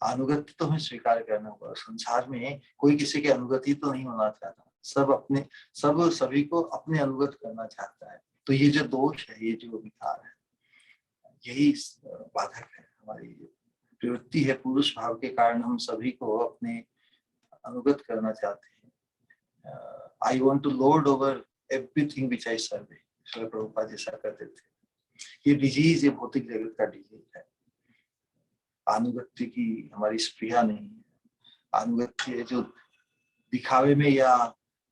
अनुगत्य तो हमें स्वीकार करना होगा। संसार में कोई किसी के अनुगति तो नहीं होना चाहता, सब सभी को अपने अनुगत करना चाहता है। तो ये जो दोष है, ये जो विकार है, यही बाधक है। हमारी प्रवृत्ति है, पुरुष भाव के कारण हम सभी को अपने अनुगत करना चाहते हैं। I want to lord over everything which I serve. Srila Prabhupada जैसा करते थे। ये डिजीज, ये भौतिक जगत का डिजीज है। अनुगत्य की हमारी स्प्रिया नहीं है। अनुगत्य जो दिखावे में या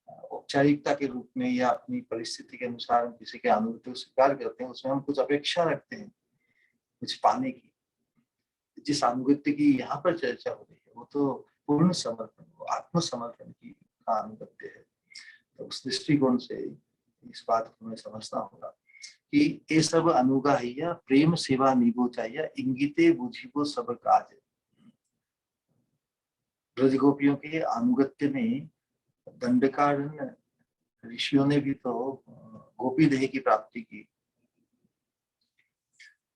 औपचारिकता के रूप में या अपनी परिस्थिति के अनुसार किसी के अनुगत्य को स्वीकार करते हैं, उसमें हम कुछ अपेक्षा रखते हैं कुछ पाने की। जिस अनुगत्य की यहाँ पर चर्चा हो रही है वो तो पूर्ण समर्पण, आत्मसमर्पण की का अनुगत्य है। तो उस दृष्टिकोण से इस बात को हमें समझना होगा कि ये सब अनुगा है या प्रेम सेवा निभो चाहिए, इंगिते बुझिबो सब काज। ब्रज गोपियों के अनुगत्य में दंडकारण्य ऋषियों ने भी तो गोपी देह की प्राप्ति की,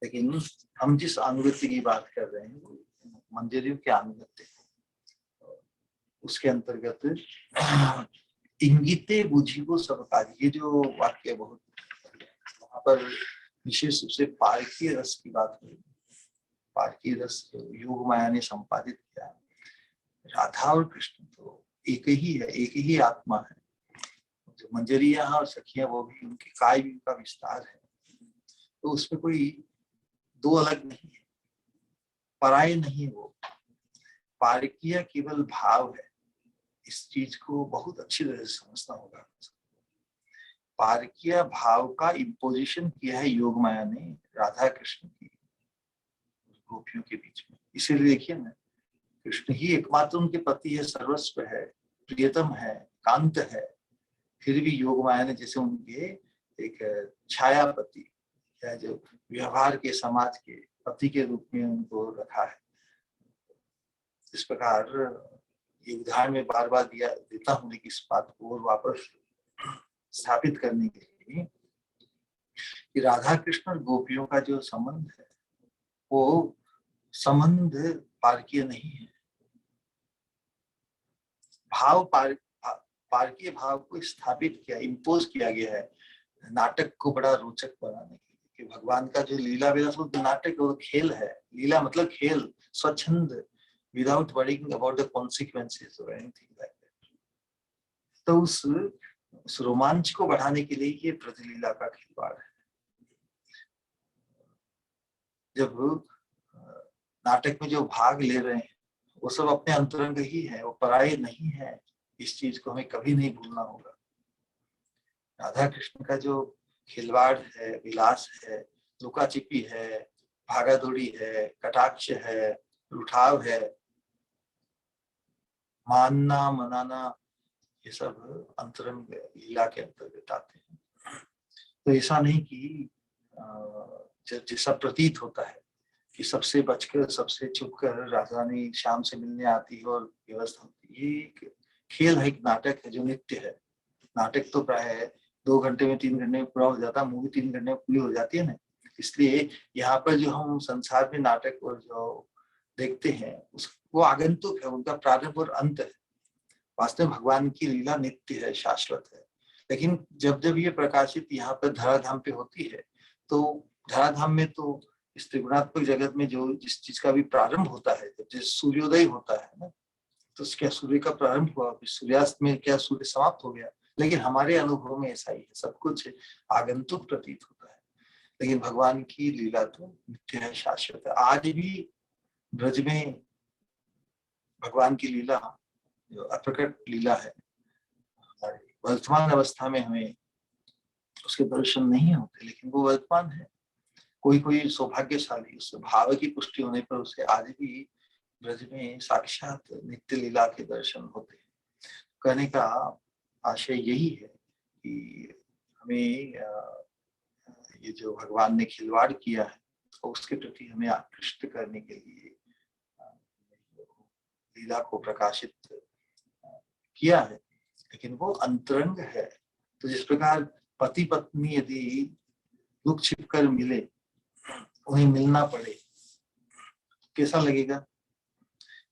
लेकिन हम जिस अनुगत्य की बात कर रहे हैं वो मंजरियों के अनुगत्य, उसके अंतर्गत इंगिते बुझिबो सब कार्य, ये जो वाक्य बहुत वहां पर विशेष रूप से पारकीय रस की बात हुई। पारकीय रस योग माया ने संपादित किया। राधा और कृष्ण तो एक ही है, एक ही आत्मा है। जो मंजरियां और सखियां वो भी उनके काय भी का विस्तार है, तो उसमें कोई दो अलग नहीं है, पराये नहीं। वो पारकीय केवल भाव है, इस चीज को बहुत अच्छी तरह से समझना होगा। पारकीय भाव का इम्पोजिशन किया है योग माया ने राधा कृष्ण की गोपियों के बीच में। इसीलिए देखिए ना, कृष्ण ही एकमात्र उनके पति है, सर्वस्व है, प्रियतम है, कांत है। फिर भी योग माया ने जैसे उनके एक छायापति या जो व्यवहार के समाज के पति के रूप में उनको रखा है। इस प्रकार ये उदाहरण में बार बार देता हूं, लेकिन इस बात को और वापस स्थापित करने के लिए कि राधा कृष्ण और गोपियों का जो संबंध है वो संबंध पारकीय नहीं है। भाव पारकीय भाव को स्थापित किया, इम्पोज किया गया है नाटक को बड़ा रोचक बनाने के लिए। कि भगवान का जो लीला विलास वो नाटक और खेल है। लीला मतलब खेल, स्वच्छंद, without worrying about the consequences और एनीथिंग लाइक दैट। तो उस रोमांच को बढ़ाने के लिए ये प्रतिलीला का खिलवाड़ है। जब नाटक में जो भाग ले रहे हैं वो सब अपने अंतरंग ही है, वो पराये नहीं है। इस चीज को हमें कभी नहीं भूलना होगा। राधा कृष्ण का जो खिलवाड़ है, विलास है, लुका छिपी है, भागा दौड़ी है, कटाक्ष है, उठाव है, मानना मनाना, ये सब अंतरंग लीला के अंतर्गत आते हैं। तो ऐसा नहीं कि जैसा प्रतीत होता है कि सबसे बचकर, सबसे छुपकर राधा रानी शाम से मिलने आती है और व्यवस्था होती है। ये एक खेल है, एक नाटक है जो नित्य है। नाटक तो प्राय 2 घंटे में 3 घंटे में पूरा हो जाता है, मूवी 3 घंटे में पूरी हो जाती है ना। इसलिए यहाँ पर जो हम संसार में नाटक और जो देखते हैं वो आगंतुक है, उनका प्रारंभ और अंत है। वास्तव में भगवान की लीला नित्य है, शाश्वत है। लेकिन जब जब ये प्रकाशित यहाँ पर धराधाम पे होती है, तो धराधाम में तो इस त्रिगुणात्मक जगत में जो जिस चीज का भी प्रारंभ होता है, जब जिस सूर्योदय होता है ना, तो क्या सूर्य का प्रारंभ हुआ, फिर सूर्यास्त में क्या सूर्य समाप्त हो गया। लेकिन हमारे अनुभव में ऐसा ही है, सब कुछ आगंतुक प्रतीत होता है। लेकिन भगवान की लीला तो नित्य है, शाश्वत है। आज भी ब्रज में भगवान की लीला जो अप्रकट लीला है, वर्तमान अवस्था में हमें उसके दर्शन नहीं होते, लेकिन वो वर्तमान है। कोई कोई सौभाग्यशाली उस भाव की पुष्टि होने पर उसे आज भी ब्रज में साक्षात नित्य लीला के दर्शन होते हैं। कहने का आशय यही है कि हमें ये जो भगवान ने खिलवाड़ किया है तो उसके प्रति हमें आकृष्ट करने के लिए लीला को प्रकाशित किया है। लेकिन वो अंतरंग है। तो जिस प्रकार पति पत्नी यदि लुक छिप कर मिले, उन्हें मिलना पड़े, कैसा लगेगा?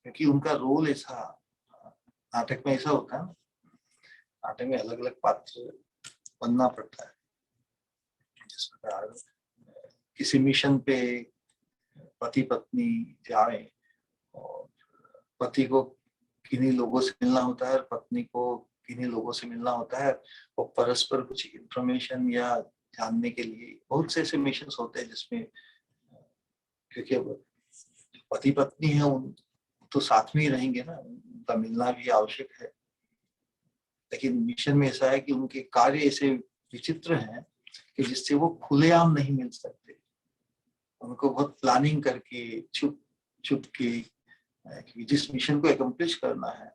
क्योंकि उनका रोल ऐसा, नाटक में ऐसा होता है, नाटक में अलग अलग पात्र बनना पड़ता है। जिस प्रकार किसी मिशन पे पति पत्नी जाए और पति को किन्हीं लोगों से मिलना होता है और पत्नी को किन्हीं लोगों से मिलना होता है, वो परस्पर कुछ इंफॉर्मेशन या जानने के लिए बहुत से ऐसे मिशन होते हैं जिसमें, क्योंकि पति पत्नी है उन तो साथ में ही रहेंगे ना, उनका मिलना भी आवश्यक है। लेकिन मिशन में ऐसा है कि उनके कार्य ऐसे विचित्र हैं कि जिससे वो खुलेआम नहीं मिल सकते। उनको बहुत प्लानिंग करके छुप छुप के जिस मिशन को एकम्प्लिश करना है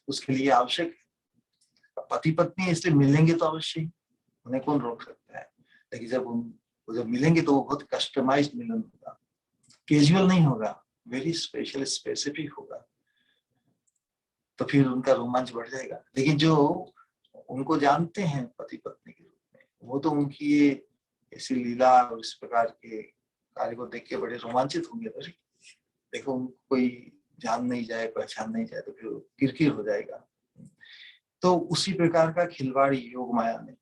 उसके लिए आवश्यक है। पति पत्नी इसलिए मिलेंगे तो अवश्य, उन्हें कौन रोक सकता है। लेकिन जब मिलेंगे तो वो बहुत कस्टमाइज्ड मिलन होगा, कैजुअल नहीं होगा, वेरी स्पेशल स्पेसिफिक होगा। तो फिर उनका रोमांच बढ़ जाएगा। लेकिन जो उनको जानते हैं पति पत्नी के रूप में, वो तो उनकी ये ऐसी लीला और इस प्रकार के कार्य को देख के बड़े रोमांचित होंगे। देखो उनको कोई जान नहीं जाए, पहचान नहीं जाए तो फिर किरकिर हो जाएगा। तो उसी प्रकार का खिलवाड़ योग माया ने,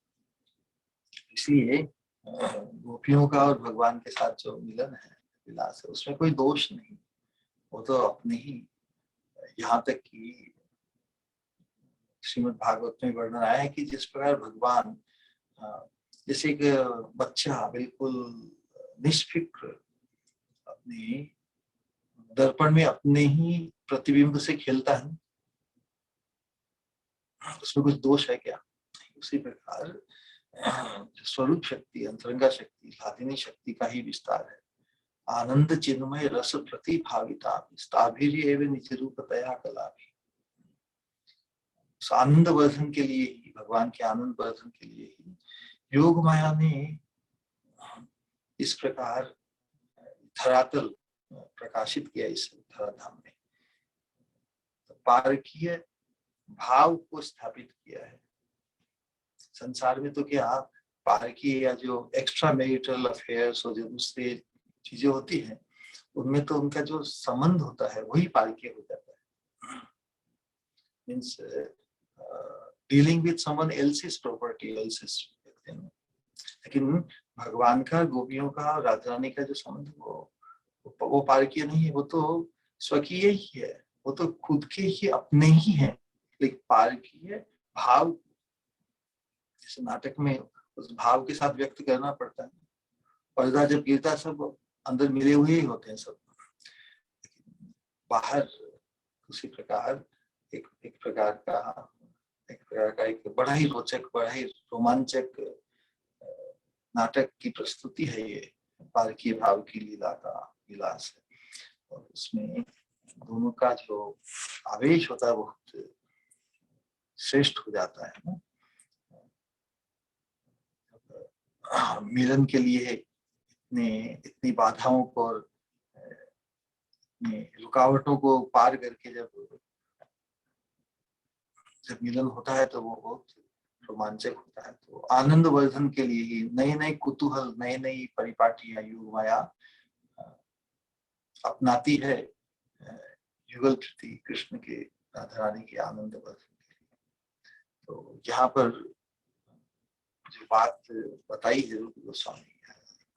इसलिए गोपियों का और भगवान के साथ जो मिलन है, विलास है, उसमें कोई दोष नहीं। वो तो अपने ही, यहाँ तक कि श्रीमद् भागवत में वर्णन आया है कि जिस प्रकार भगवान जैसे एक बच्चा बिल्कुल निष्फिक्र अपने दर्पण में अपने ही प्रतिबिंब से खेलता है, उसमें कुछ दोष है क्या? उसी प्रकार स्वरूप शक्ति, अंतरंगा शक्ति, लादिनी शक्ति का ही विस्तार है। आनंद चिन्मय रस प्रतिभाविता निज रूपतया कला भी। आनंद वर्धन के लिए ही, भगवान के आनंद वर्धन के लिए ही योग माया ने इस प्रकार धरातल प्रकाशित किया इस धराधाम में, पारकीय भाव को स्थापित किया है। संसार में तो क्या पारकीय या जो एक्स्ट्रा मैरिटल अफेयर्स और जो दूसरे चीजें होती हैं, उनमें तो उनका जो संबंध होता है वही पारकीय हो जाता है। Means dealing with someone else's property, else's. लेकिन भगवान का, गोपियों का, राधा रानी का जो संबंध वो पारकीय नहीं है, वो तो स्वकीय ही है, वो तो खुद के ही अपने ही है। लेकिन पारकीय भाव जैसे नाटक में उस भाव के साथ व्यक्त करना पड़ता है। पर्दा जब गिरता सब अंदर मिले हुए ही होते हैं सब, बाहर उसी प्रकार एक प्रकार का एक बड़ा ही रोचक, बड़ा ही रोमांचक नाटक की प्रस्तुति है ये पारकीय भाव की लीला का विलास है। और उसमें दोनों का जो आवेश होता है बहुत श्रेष्ठ हो जाता है ना। मिलन के लिए इतनी बाधाओं को और रुकावटों को पार करके जब मिलन होता है तो वो बहुत रोमांचक होता है। तो आनंद वर्धन के लिए ही नए नए कुतूहल, नई नई परिपाटियां योग माया अपनाती है युगल प्रति कृष्ण के, राधा रानी के आनंद वर्धन के लिए। तो यहाँ पर जो बात बताई है रूप गोस्वामी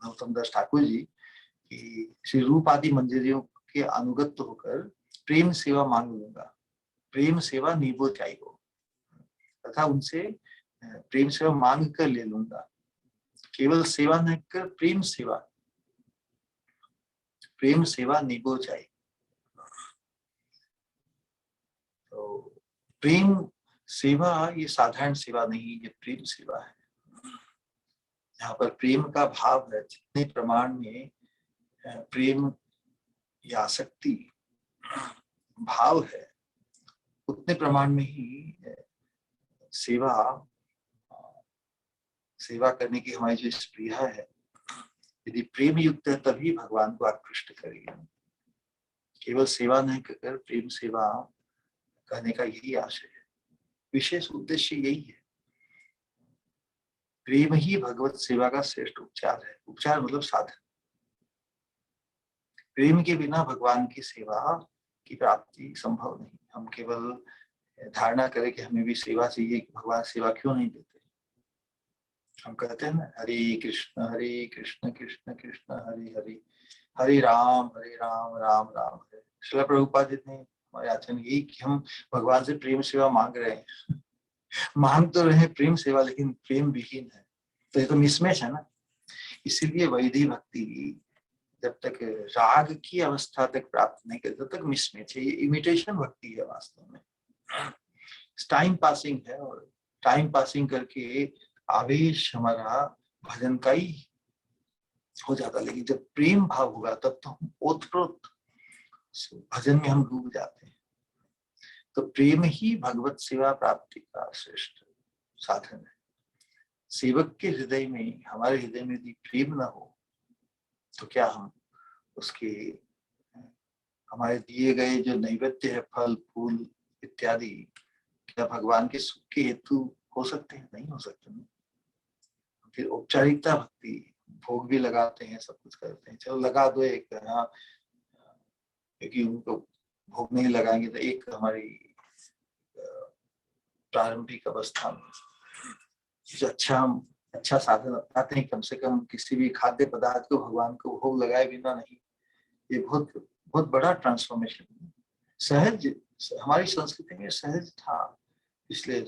नरोत्तम दास ठाकुर जी कि श्री रूप आदि मंजरियों के अनुगत होकर प्रेम सेवा मांग लूंगा, प्रेम सेवा नीबो चाहिए, तथा उनसे प्रेम सेवा मांग कर ले लूंगा। केवल सेवा न कर प्रेम सेवा नीबो चाहिए। तो प्रेम सेवा ये साधारण सेवा नहीं, ये प्रेम सेवा है। यहाँ पर प्रेम का भाव है, जितने प्रमाण में प्रेम या आसक्ति भाव है उतने प्रमाण में ही सेवा करने की हमारी जो स्पृहा है, यदि प्रेम युक्त है तभी भगवान को आकृष्ट करेगी। केवल सेवा नहीं कर प्रेम सेवा करने का यही आशय है, विशेष उद्देश्य यही है। प्रेम ही भगवत सेवा का श्रेष्ठ उपचार है। उपचार मतलब साधन। प्रेम के बिना भगवान की सेवा की प्राप्ति संभव नहीं। हम केवल धारणा करें कि हमें भी सेवा चाहिए, कि भगवान सेवा क्यों नहीं देते। हम कहते हैं ना, हरे कृष्ण कृष्ण कृष्ण हरे हरे, हरे राम राम राम हरे। श्रील प्रभुपाद जी ने हमारे आचरण यही कि हम भगवान से प्रेम सेवा मांग रहे हैं। मांग तो रहे प्रेम सेवा, लेकिन प्रेम विहीन है, तो ये तो मिसमैच है ना। इसीलिए वैधि भक्ति जब तक राग की अवस्था तक प्राप्त नहीं करते तब तक मिसमैच है। ये इमिटेशन भक्ति है वास्तव में, टाइम पासिंग है। और टाइम पासिंग करके आवेश हमारा भजन का ही हो जाता। लेकिन जब प्रेम भाव होगा तब तो हम ओतप्रोत भजन में हम डूब जाते हैं। तो प्रेम ही भगवत सेवा प्राप्ति का श्रेष्ठ साधन है। सेवक के हृदय में, हमारे हृदय में यदि प्रेम न हो तो क्या हम उसके, हमारे दिए गए जो नैवेद्य है, फल फूल इत्यादि, क्या भगवान के सुख के हेतु हो सकते हैं? नहीं हो सकते। फिर औपचारिकता भक्ति, भोग भी लगाते हैं, सब कुछ करते हैं, चलो लगा दो एक, क्योंकि उनको भोग नहीं लगाएंगे तो एक हमारी प्रारंभिक अवस्था में जो अच्छा साधन अपनाते हैं, कम से कम किसी भी खाद्य पदार्थ को भगवान को भोग लगाए बिना नहीं, ये बहुत बहुत बड़ा ट्रांसफॉर्मेशन है। सहज हमारी संस्कृति में सहज था पिछले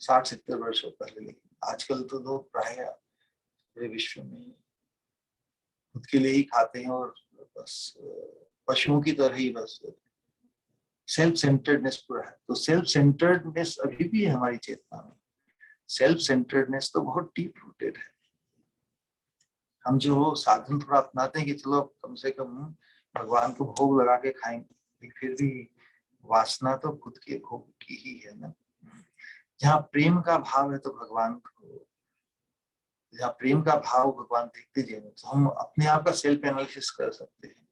60-70 वर्षों पहले, लेकिन आजकल तो लोग प्राय पूरे विश्व में खुद के लिए ही खाते हैं और बस पशुओं की तरह ही बस सेल्फ सेंटर्डनेस पूरा है। तो सेल्फ सेंटर्डनेस अभी भी है हमारी चेतना में। सेल्फ सेंटर्डनेस तो बहुत डीप रूटेड है। हम जो साधन थोड़ा अपनाते हैं कि चलो कम से कम भगवान को भोग लगा के खाएंगे, फिर भी वासना तो खुद के भोग की ही है ना। जहाँ प्रेम का भाव है तो भगवान को, जहाँ प्रेम का भाव भगवान देखते जाए तो हम अपने आप का सेल्फ एनालिसिस कर सकते हैं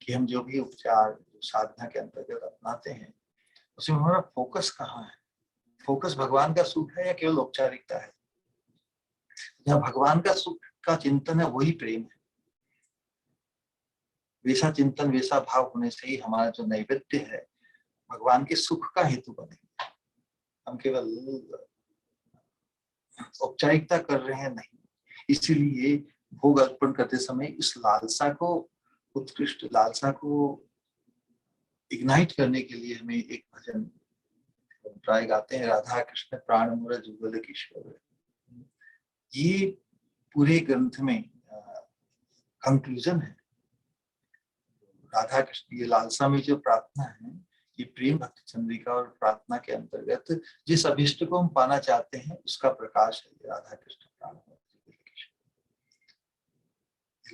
कि हम जो भी उपचार साधना के अंतर्गत अपनाते हैं उसमें हमारा फोकस कहाँ है। फोकस भगवान का सुख है या केवल औपचारिकता है? जहाँ भगवान का सुख का चिंतन है वही प्रेम है। वैसा चिंतन वैसा भाव होने से ही हमारा जो नैवेद्य है भगवान के सुख का हेतु बनेगा। हम केवल औपचारिकता कर रहे हैं नहीं। इसीलिए भोग अर्पण करते समय इस लालसा को, उत्कृष्ट लालसा को इग्नाइट करने के लिए हमें एक भजन प्राय गाते हैं, राधा कृष्ण प्राण मोर जुगल किशोर। ये पूरे ग्रंथ में कंक्लूजन है। राधा कृष्ण ये लालसा में जो प्रार्थना है, ये प्रेम भक्ति चंद्रिका और प्रार्थना के अंतर्गत जिस अभिष्ट को हम पाना चाहते हैं उसका प्रकाश है राधा कृष्ण प्राण मोर जुगल किशोर।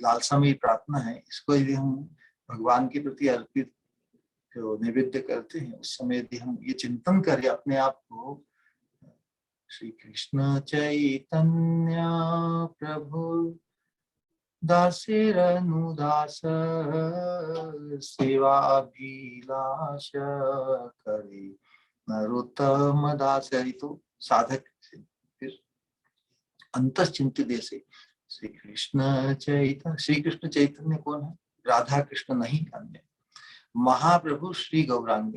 लालसा में प्रार्थना है, इसको यदि हम भगवान के प्रति अर्पित जो नैवेद्य करते हैं उस समय यदि हम ये चिंतन करें अपने आप को, श्री कृष्ण चैतन्य प्रभु दासेरनुदास सेवाभिलाष करे नरोत्तम दास। तो साधक से फिर अंतश्चिंतित से श्री कृष्ण चैतन्य कौन है? राधा कृष्ण नहीं अन्य। महाप्रभु श्री गौरांग,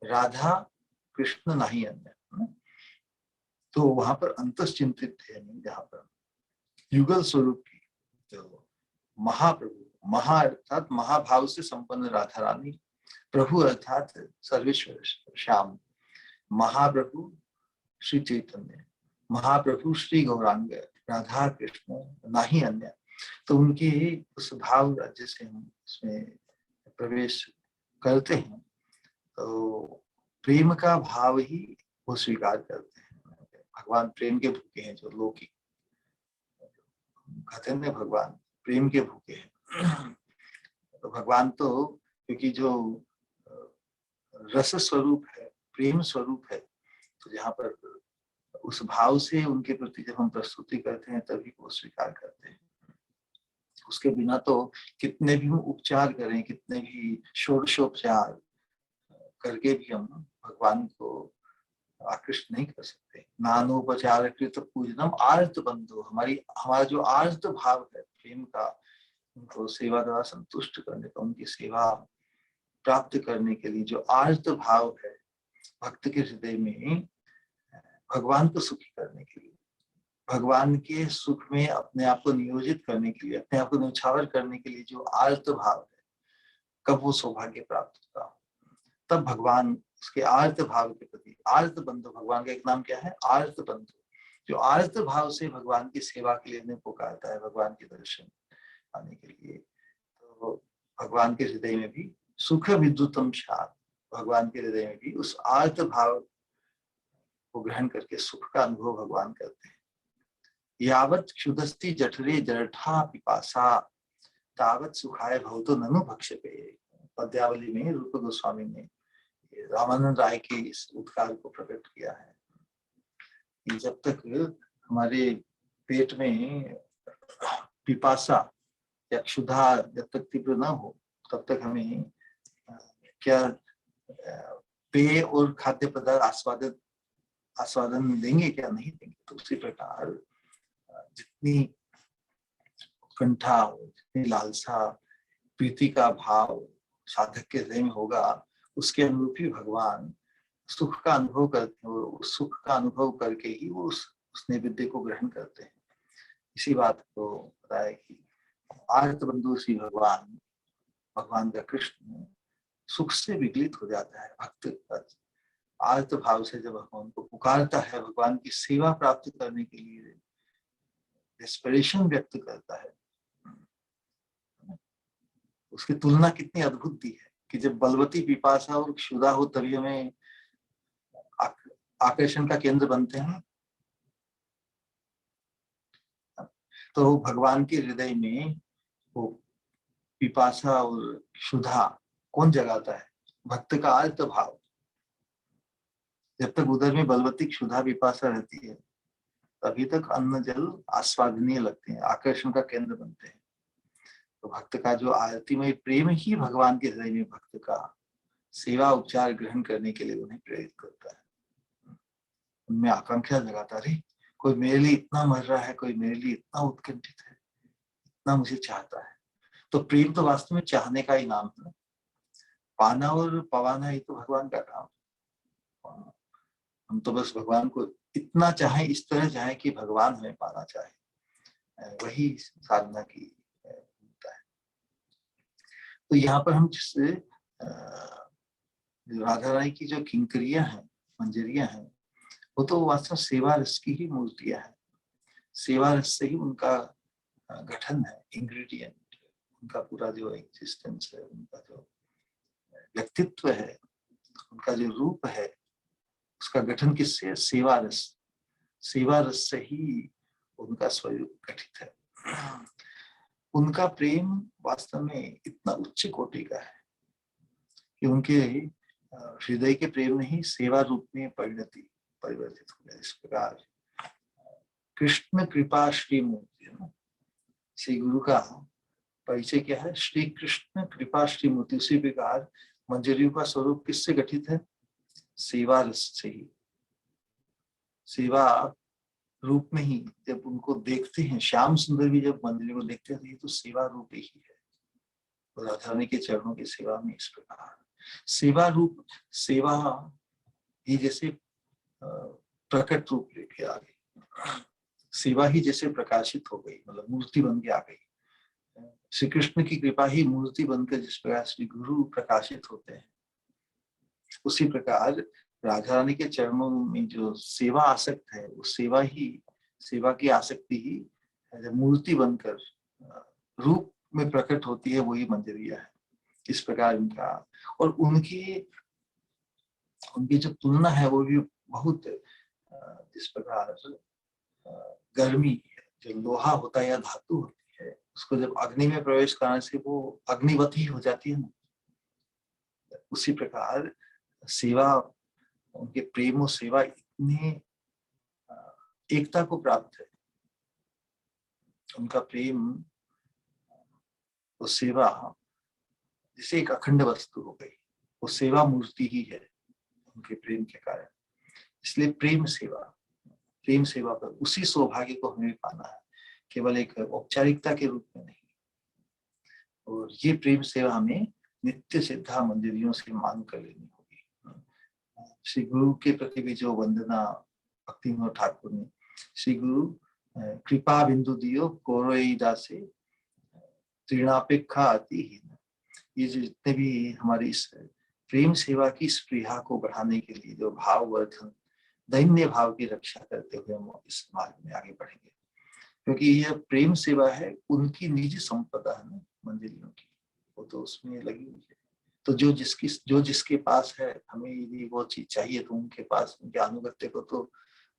राधा कृष्ण नहीं अन्य। तो वहां पर अंतश्चिंतित है नहीं, जहां पर युगल स्वरूप की जो महाप्रभु, महा अर्थात महाभाव से संपन्न राधा रानी, प्रभु अर्थात सर्वेश्वर श्याम, महाप्रभु श्री चैतन्य, महाप्रभु श्री गौरांग, राधा कृष्ण नहीं अन्य। तो उनके उस भाव राज्य से हम उसमें प्रवेश करते हैं तो प्रेम का भाव ही वो स्वीकार करते हैं। भगवान प्रेम के भूखे हैं, जो लौकिक कहते हैं भगवान प्रेम के भूखे हैं। तो भगवान तो क्योंकि जो रस स्वरूप है, प्रेम स्वरूप है, तो जहाँ पर उस भाव से उनके प्रति जब हम प्रस्तुति करते हैं तभी वो स्वीकार करते हैं। उसके बिना तो कितने भी हम उपचार करें, कितने भी षोडशोपचार करके भी हम भगवान को आकृष्ट नहीं कर सकते। नानोपचार कृत पूजनम आर्त बंधु, हमारा जो आर्त भाव है प्रेम का, उनको सेवा द्वारा संतुष्ट करने का, उनकी सेवा प्राप्त करने के लिए जो आर्त भाव है भक्त के हृदय में, भगवान को सुखी करने के लिए, भगवान के सुख में अपने आप को नियोजित करने के लिए, अपने आप को न्यौछावर करने के लिए जो आर्त भाव है, कब वो सौभाग्य प्राप्त होगा? तब भगवान उसके आर्त भाव के प्रति, आर्त बंधु, भगवान का एक नाम क्या है? आर्त बंधु। जो आर्त भाव से भगवान की सेवा के लिए उन्हें पुकारता है, भगवान के दर्शन पाने के लिए, तो भगवान के हृदय में भी सुख विद्युतम शाद, भगवान के हृदय में भी उस आर्त भाव को ग्रहण करके सुख का अनुभव भगवान करते हैं। यावत क्षुदस्ति जठरे जठा पिपासा तावत सुखाय भवतो ननु भक्ष्यते। पद्यावली में रूप गोस्वामी ने रामानंद राय के इस उद्गार को प्रकट किया है कि जब तक हमारे पेट में पिपासा या क्षुधा जब तक तीव्र न हो तब तक हमें क्या पेय और खाद्य पदार्थ आस्वादन देंगे क्या? नहीं देंगे। तो उसी प्रकार जितनी उत्कंठा, जितनी लालसा, प्रीति का भाव साधक के हृदय में होगा, उसके अनुरूप ही भगवान सुख का अनुभव करते हैं, उस सुख का अनुभव करके ही वो उस नैवेद्य को ग्रहण करते हैं। इसी बात को बताया कि आर्त बंधु श्री भगवान, भगवान का कृष्ण सुख से विगलित हो जाता है। भक्त आर्त भाव से जब भगवान को पुकारता है, भगवान की सेवा प्राप्त करने के लिए डेस्परेशन व्यक्त करता है, उसकी तुलना कितनी अद्भुत दी है कि जब बलवती पिपासा और क्षुधा हो तभी हमें आकर्षण का केंद्र बनते हैं। तो भगवान के हृदय में वो पिपासा और क्षुधा कौन जगाता है? भक्त का आर्त भाव। जब तक उधर में बलवती क्षुधा पिपासा रहती है तभी तक अन्न जल आस्वादनीय लगते हैं, आकर्षण का केंद्र बनते हैं। तो भक्त का जो आरतीमय प्रेम ही भगवान के हृदय में भक्त का सेवा उपचार ग्रहण करने के लिए उन्हें प्रेरित करता है। उनमें आकांक्षा जगाता, अरे कोई मेरे लिए इतना मर रहा है, कोई मेरे लिए इतना उत्कंठित है, इतना मुझे चाहता है। तो प्रेम तो वास्तव में चाहने का ही नाम है। पाना और पवाना ही तो भगवान का काम। हम तो बस भगवान को इतना चाहें, इस तरह चाहें कि भगवान हमें पाना चाहे, वही साधना की होता है। तो यहाँ पर हम जिससे राधा रानी की जो किंकरियां हैं, मंजरियां हैं, वो तो वास्तव सेवा रस की ही मूर्तियां हैं। सेवा रस से ही उनका गठन है, इंग्रेडिएंट, उनका पूरा जो एग्जिस्टेंस है, उनका जो व्यक्तित्व है, उनका जो रूप है, उसका गठन किससे? सेवा रस। सेवा रस से ही उनका स्वरूप गठित है। उनका प्रेम वास्तव में इतना उच्च कोटि का है कि उनके हृदय के प्रेम में ही सेवा रूप में परिवर्तित हो गया। इस प्रकार कृष्ण कृपा श्री मूर्ति, श्री गुरु का परिचय क्या है? श्री कृष्ण कृपा श्री मूर्ति। उसी प्रकार मंजरियों का स्वरूप किससे गठित है? सेवा रस से ही। सेवा रूप में ही जब उनको देखते हैं, श्याम सुंदर भी जब मंजरियों को देखते हैं तो सेवा रूप ही है। तो राधा रानी के चरणों की सेवा में इस प्रकार सेवा रूप, सेवा ही जैसे प्रकट रूप लेके आ गई, सेवा ही जैसे प्रकाशित हो गई, मतलब मूर्ति बन के आ गई। श्री कृष्ण की कृपा ही मूर्ति बनकर जिस प्रकार श्री गुरु प्रकाशित होते हैं, उसी प्रकार राधा रानी के चरणों में जो सेवा आसक्त है, वो सेवा की आसक्ति ही जब मूर्ति बनकर रूप में प्रकट होती है, वही मंजरिया है। इस प्रकार उनका और उनकी जो तुलना है वो भी बहुत, जिस प्रकार गर्मी, जो लोहा होता है या धातु होती है, उसको जब अग्नि में प्रवेश कराने से वो अग्निवत ही हो जाती है ना, उसी प्रकार सेवा, उनके प्रेम और सेवा इतने एकता को प्राप्त है। उनका प्रेम और सेवा जैसे एक अखंड वस्तु हो गई, वो सेवा मूर्ति ही है उनके प्रेम के कारण। इसलिए प्रेम सेवा पर उसी सौभाग्य को हमें पाना है, केवल एक औपचारिकता के रूप में नहीं। और ये प्रेम सेवा हमें नित्य सिद्धा मंजरियों से मांग कर लेनी होगी। श्री गुरु के प्रति भी जो वंदना भक्ति विनोद ठाकुर ने, श्री गुरु कृपा बिंदु दियो कोरोईदा से तृणापेक्षा अतिहीन, ये जितने भी हमारी इस प्रेम सेवा की स्पृहा को बढ़ाने के लिए जो भाववर्धन, दैन्य भाव की रक्षा करते हुए हम इस मार्ग में आगे बढ़ेंगे। क्योंकि यह प्रेम सेवा है, उनकी निजी संपदा है ना मंदिरों की, वो तो उसमें लगी हुई है। तो जो जिसके पास है, हमें यदि वो चीज चाहिए तो उनके पास, उनके अनुगत्य को तो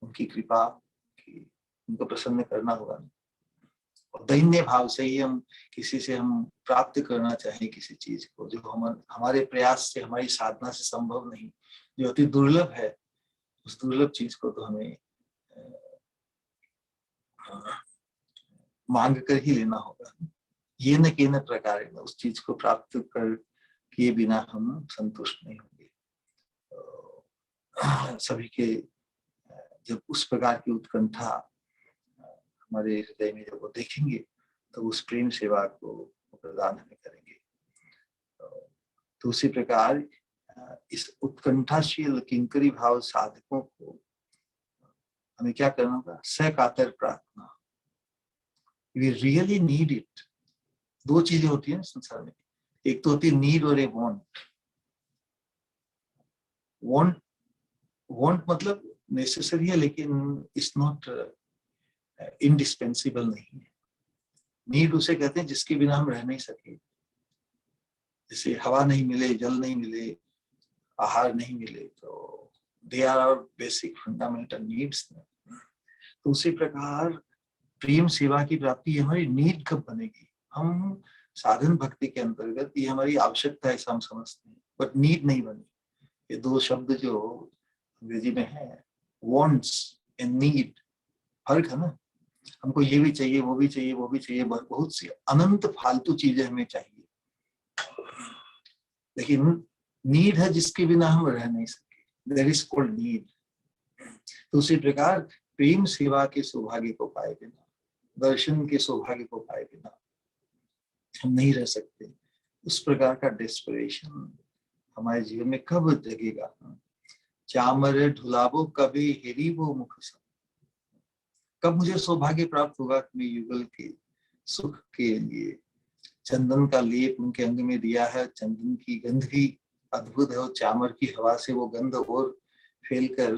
उनकी कृपा की, उनको प्रसन्न करना होगा। और दैन्य भाव से ही हम किसी से हम प्राप्त करना चाहें किसी चीज को, जो हमारे प्रयास से, हमारी साधना से संभव नहीं, जो अति दुर्लभ है, उस दुर्लभ चीज को तो हमें मांग कर ही लेना होगा। ये न के न प्रकार उस चीज को प्राप्त कर किए बिना हम संतुष्ट नहीं होंगे। सभी के जब उस प्रकार की उत्कंठा हमारे हृदय में जब वो देखेंगे तो उस प्रेम सेवा को प्रदान हमें करेंगे। तो उसी प्रकार इस उत्कंठाशील किंकरी भाव साधकों को हमें क्या करना होगा? सकातर प्रार्थना। We really need it. दो चीजें होती है संसार में, एक तो होती है नीड और एक वांट। वांट मतलब नेसेसरी है, लेकिन इट्स नॉट इंडिस्पेंसिबल नहीं है। नीड उसे कहते हैं जिसके बिना हम रह नहीं सके। जैसे हवा नहीं मिले, जल नहीं मिले, आहार नहीं मिले, तो they are our basic fundamental needs. तो उसी प्रकार प्रेम सेवा की प्राप्ति हमारी नीड कब बनेगी? हम साधन भक्ति के अंतर्गत ये हमारी आवश्यकता है, ऐसा हम समझते हैं, बट नीड नहीं बनी। ये दो शब्द जो अंग्रेजी में है, वांट्स एंड नीड, फर्क है ना। हमको ये भी चाहिए, वो भी चाहिए, वो भी चाहिए, बहुत सी अनंत फालतू चीजें हमें चाहिए, लेकिन नीड है जिसके बिना हम रह नहीं सकते। There is called need. तो उसी प्रकार प्रेम सेवा के सौभाग्य को पाए बिना, दर्शन के सौभाग्य को पाए बिना हम नहीं रह सकते। उस प्रकार का डेस्परेशन हमारे जीवन में कब जगेगा? चामर ढुलाबो कभी हिरीबो मुख सब। कब मुझे सौभाग्य प्राप्त होगा कि मैं युगल के सुख के लिए चंदन का लेप उनके अंग में दिया है। चंदन की गंध भी अद्भुत है और चामर की हवा से वो गंध और फैलकर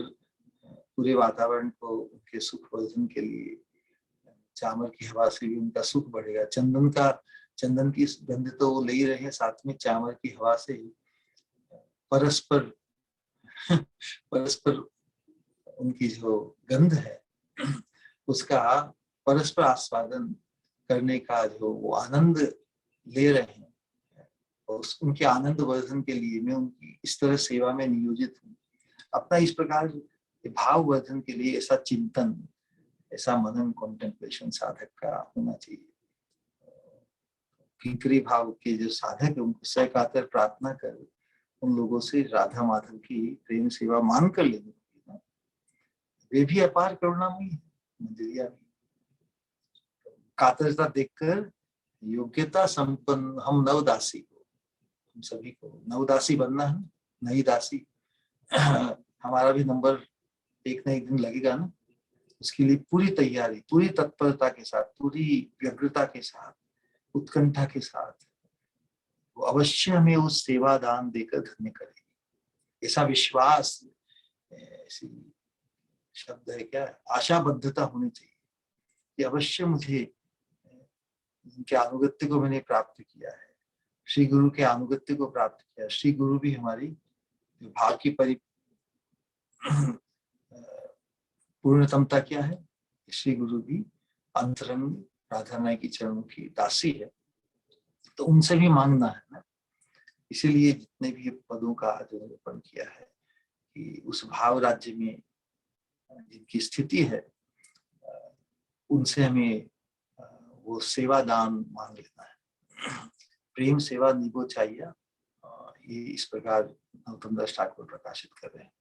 पूरे वातावरण को उनके सुख वर्धन के लिए, चामर की हवा से भी उनका सुख बढ़ेगा। चंदन की गंध तो वो ले ही रहे हैं, साथ में चामर की हवा से परस्पर परस्पर उनकी जो गंध है उसका परस्पर आस्वादन करने का जो वो आनंद ले रहे हैं, और उनके आनंद वर्धन के लिए मैं उनकी इस तरह सेवा में नियोजित हूँ। अपना इस प्रकार भाव वर्धन के लिए ऐसा चिंतन, ऐसा मनन, कॉन्टेम्पलेशन साधक का होना चाहिए। किंकरी भाव के जो साधक है उनको सकातर प्रार्थना कर उन लोगों से राधा माधव की प्रेम सेवा मान कर लेनी। वे भी अपार करुणामयी है, मंजरिया भी। कातरता देखकर योग्यता संपन्न हम नवदासी को, हम सभी को नवदासी बनना है, नई दासी। हमारा भी नंबर एक न एक दिन लगेगा ना। उसके लिए पूरी तैयारी, पूरी तत्परता के साथ, पूरी व्यग्रता के साथ, उत्कंठा के साथ वो अवश्य हमें उस सेवा दान देकर धन्य करेगी। ऐसा विश्वास, ऐसी शब्द है क्या, आशाबद्धता होनी चाहिए कि अवश्य मुझे उनके अनुगत्य को मैंने प्राप्त किया है, श्री गुरु के अनुगत्य को प्राप्त किया। श्री गुरु भी हमारी भाव की पूर्णतमता क्या है? श्री गुरु भी अंतरंग राधा माई की चरणों की दासी है, तो उनसे भी मांगना है ना। इसीलिए जितने भी पदों का जो निरूपण किया है कि उस भाव राज्य में जिनकी स्थिति है उनसे हमें वो सेवा दान मांग लेना है। प्रेम सेवा निभो चाहिए, ये इस प्रकार गौतम दास ठाकुर प्रकाशित कर रहे हैं।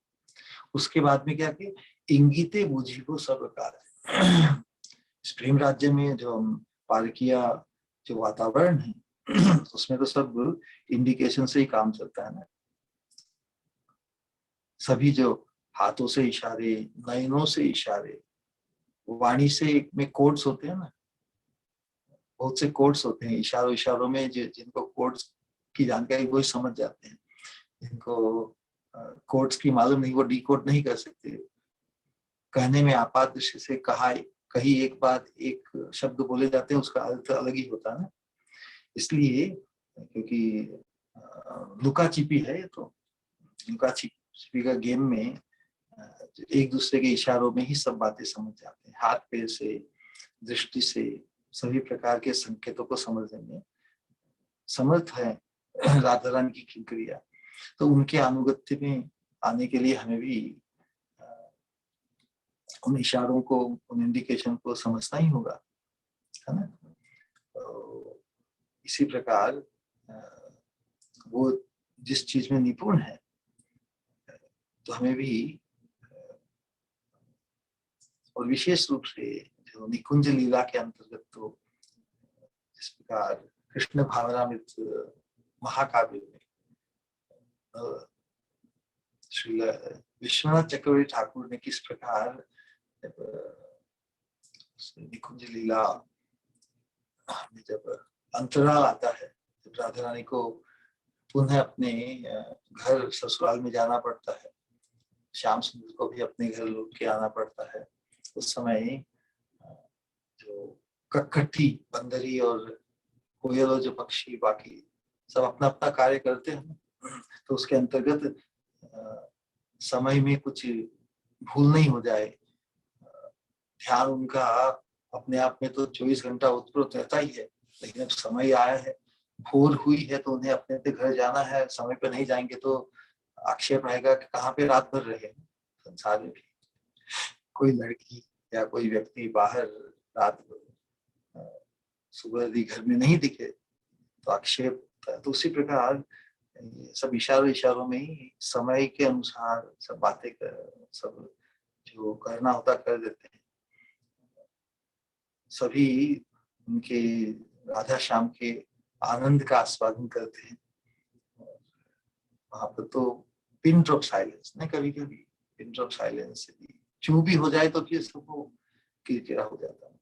उसके बाद में क्या कि इंगिते बुझी को सब कार्य। इस प्रेम राज्य में जो हम पारकिया जो वातावरण है उसमें तो सब इंडिकेशन से ही काम चलता है ना। सभी जो हाथों से इशारे, नयनों से इशारे, वाणी से में कोड्स होते हैं ना, बहुत से कोड्स होते हैं। इशारों इशारों में जिनको कोड्स की जानकारी वही समझ जाते हैं, जिनको कोड्स की मालूम नहीं वो डिकोड नहीं कर सकते। कहने में आपात दृष्टि से कही एक बात, एक शब्द बोले जाते हैं, उसका अर्थ अलग ही होता है ना। इसलिए क्योंकि लुका छिपी है, तो लुका छिपी का गेम में एक दूसरे के इशारों में ही सब बातें समझ जाते हैं। हाथ पैर से, दृष्टि से, सभी प्रकार के संकेतों को समझने में समर्थ है राधा रानी की किंकरिया। तो उनके अनुगत्य में आने के लिए हमें भी उन इशारों को, उन इंडिकेशन को समझना ही होगा, है ना। तो इसी प्रकार वो जिस चीज में निपुण है तो हमें भी, और विशेष रूप से जो निकुंज लीला के अंतर्गत, तो इस प्रकार कृष्ण भावनामृत महाकाव्य में श्री विश्वनाथ चक्रवर्ती ठाकुर ने किस प्रकार निकुंज लीला में जब अंतराल आता है, जब राधा रानी को पुनः अपने घर ससुराल में जाना पड़ता है, श्याम सुंदर को भी अपने घर लौट के आना पड़ता है, उस समय जो कक्कटी बंदरी और कोयल और जो पक्षी बाकी सब अपना अपना कार्य करते हैं, तो उसके अंतर्गत समय में कुछ भूल नहीं हो जाए, ध्यान उनका अपने आप में तो 24 घंटा उत्प्रोत रहता ही है, लेकिन अब समय आया है, भोर हुई है तो उन्हें अपने अपने घर जाना है, समय पे नहीं जाएंगे तो आक्षेप रहेगा कि कहाँ पे रात भर रहे। संसार में भी कोई लड़की या कोई व्यक्ति बाहर रात सुबह यदि घर में नहीं दिखे तो आक्षेप। तो उसी प्रकार सब इशारों में ही समय के अनुसार सब बातें सब जो करना होता कर देते हैं। सभी उनके राधा श्याम के आनंद का आस्वादन करते हैं। वहां पर तो पिन ड्रॉप साइलेंस नहीं, कभी कभी पिन ड्रॉप साइलेंस चू भी हो जाए तो फिर सबको किरकिरा हो जाता है।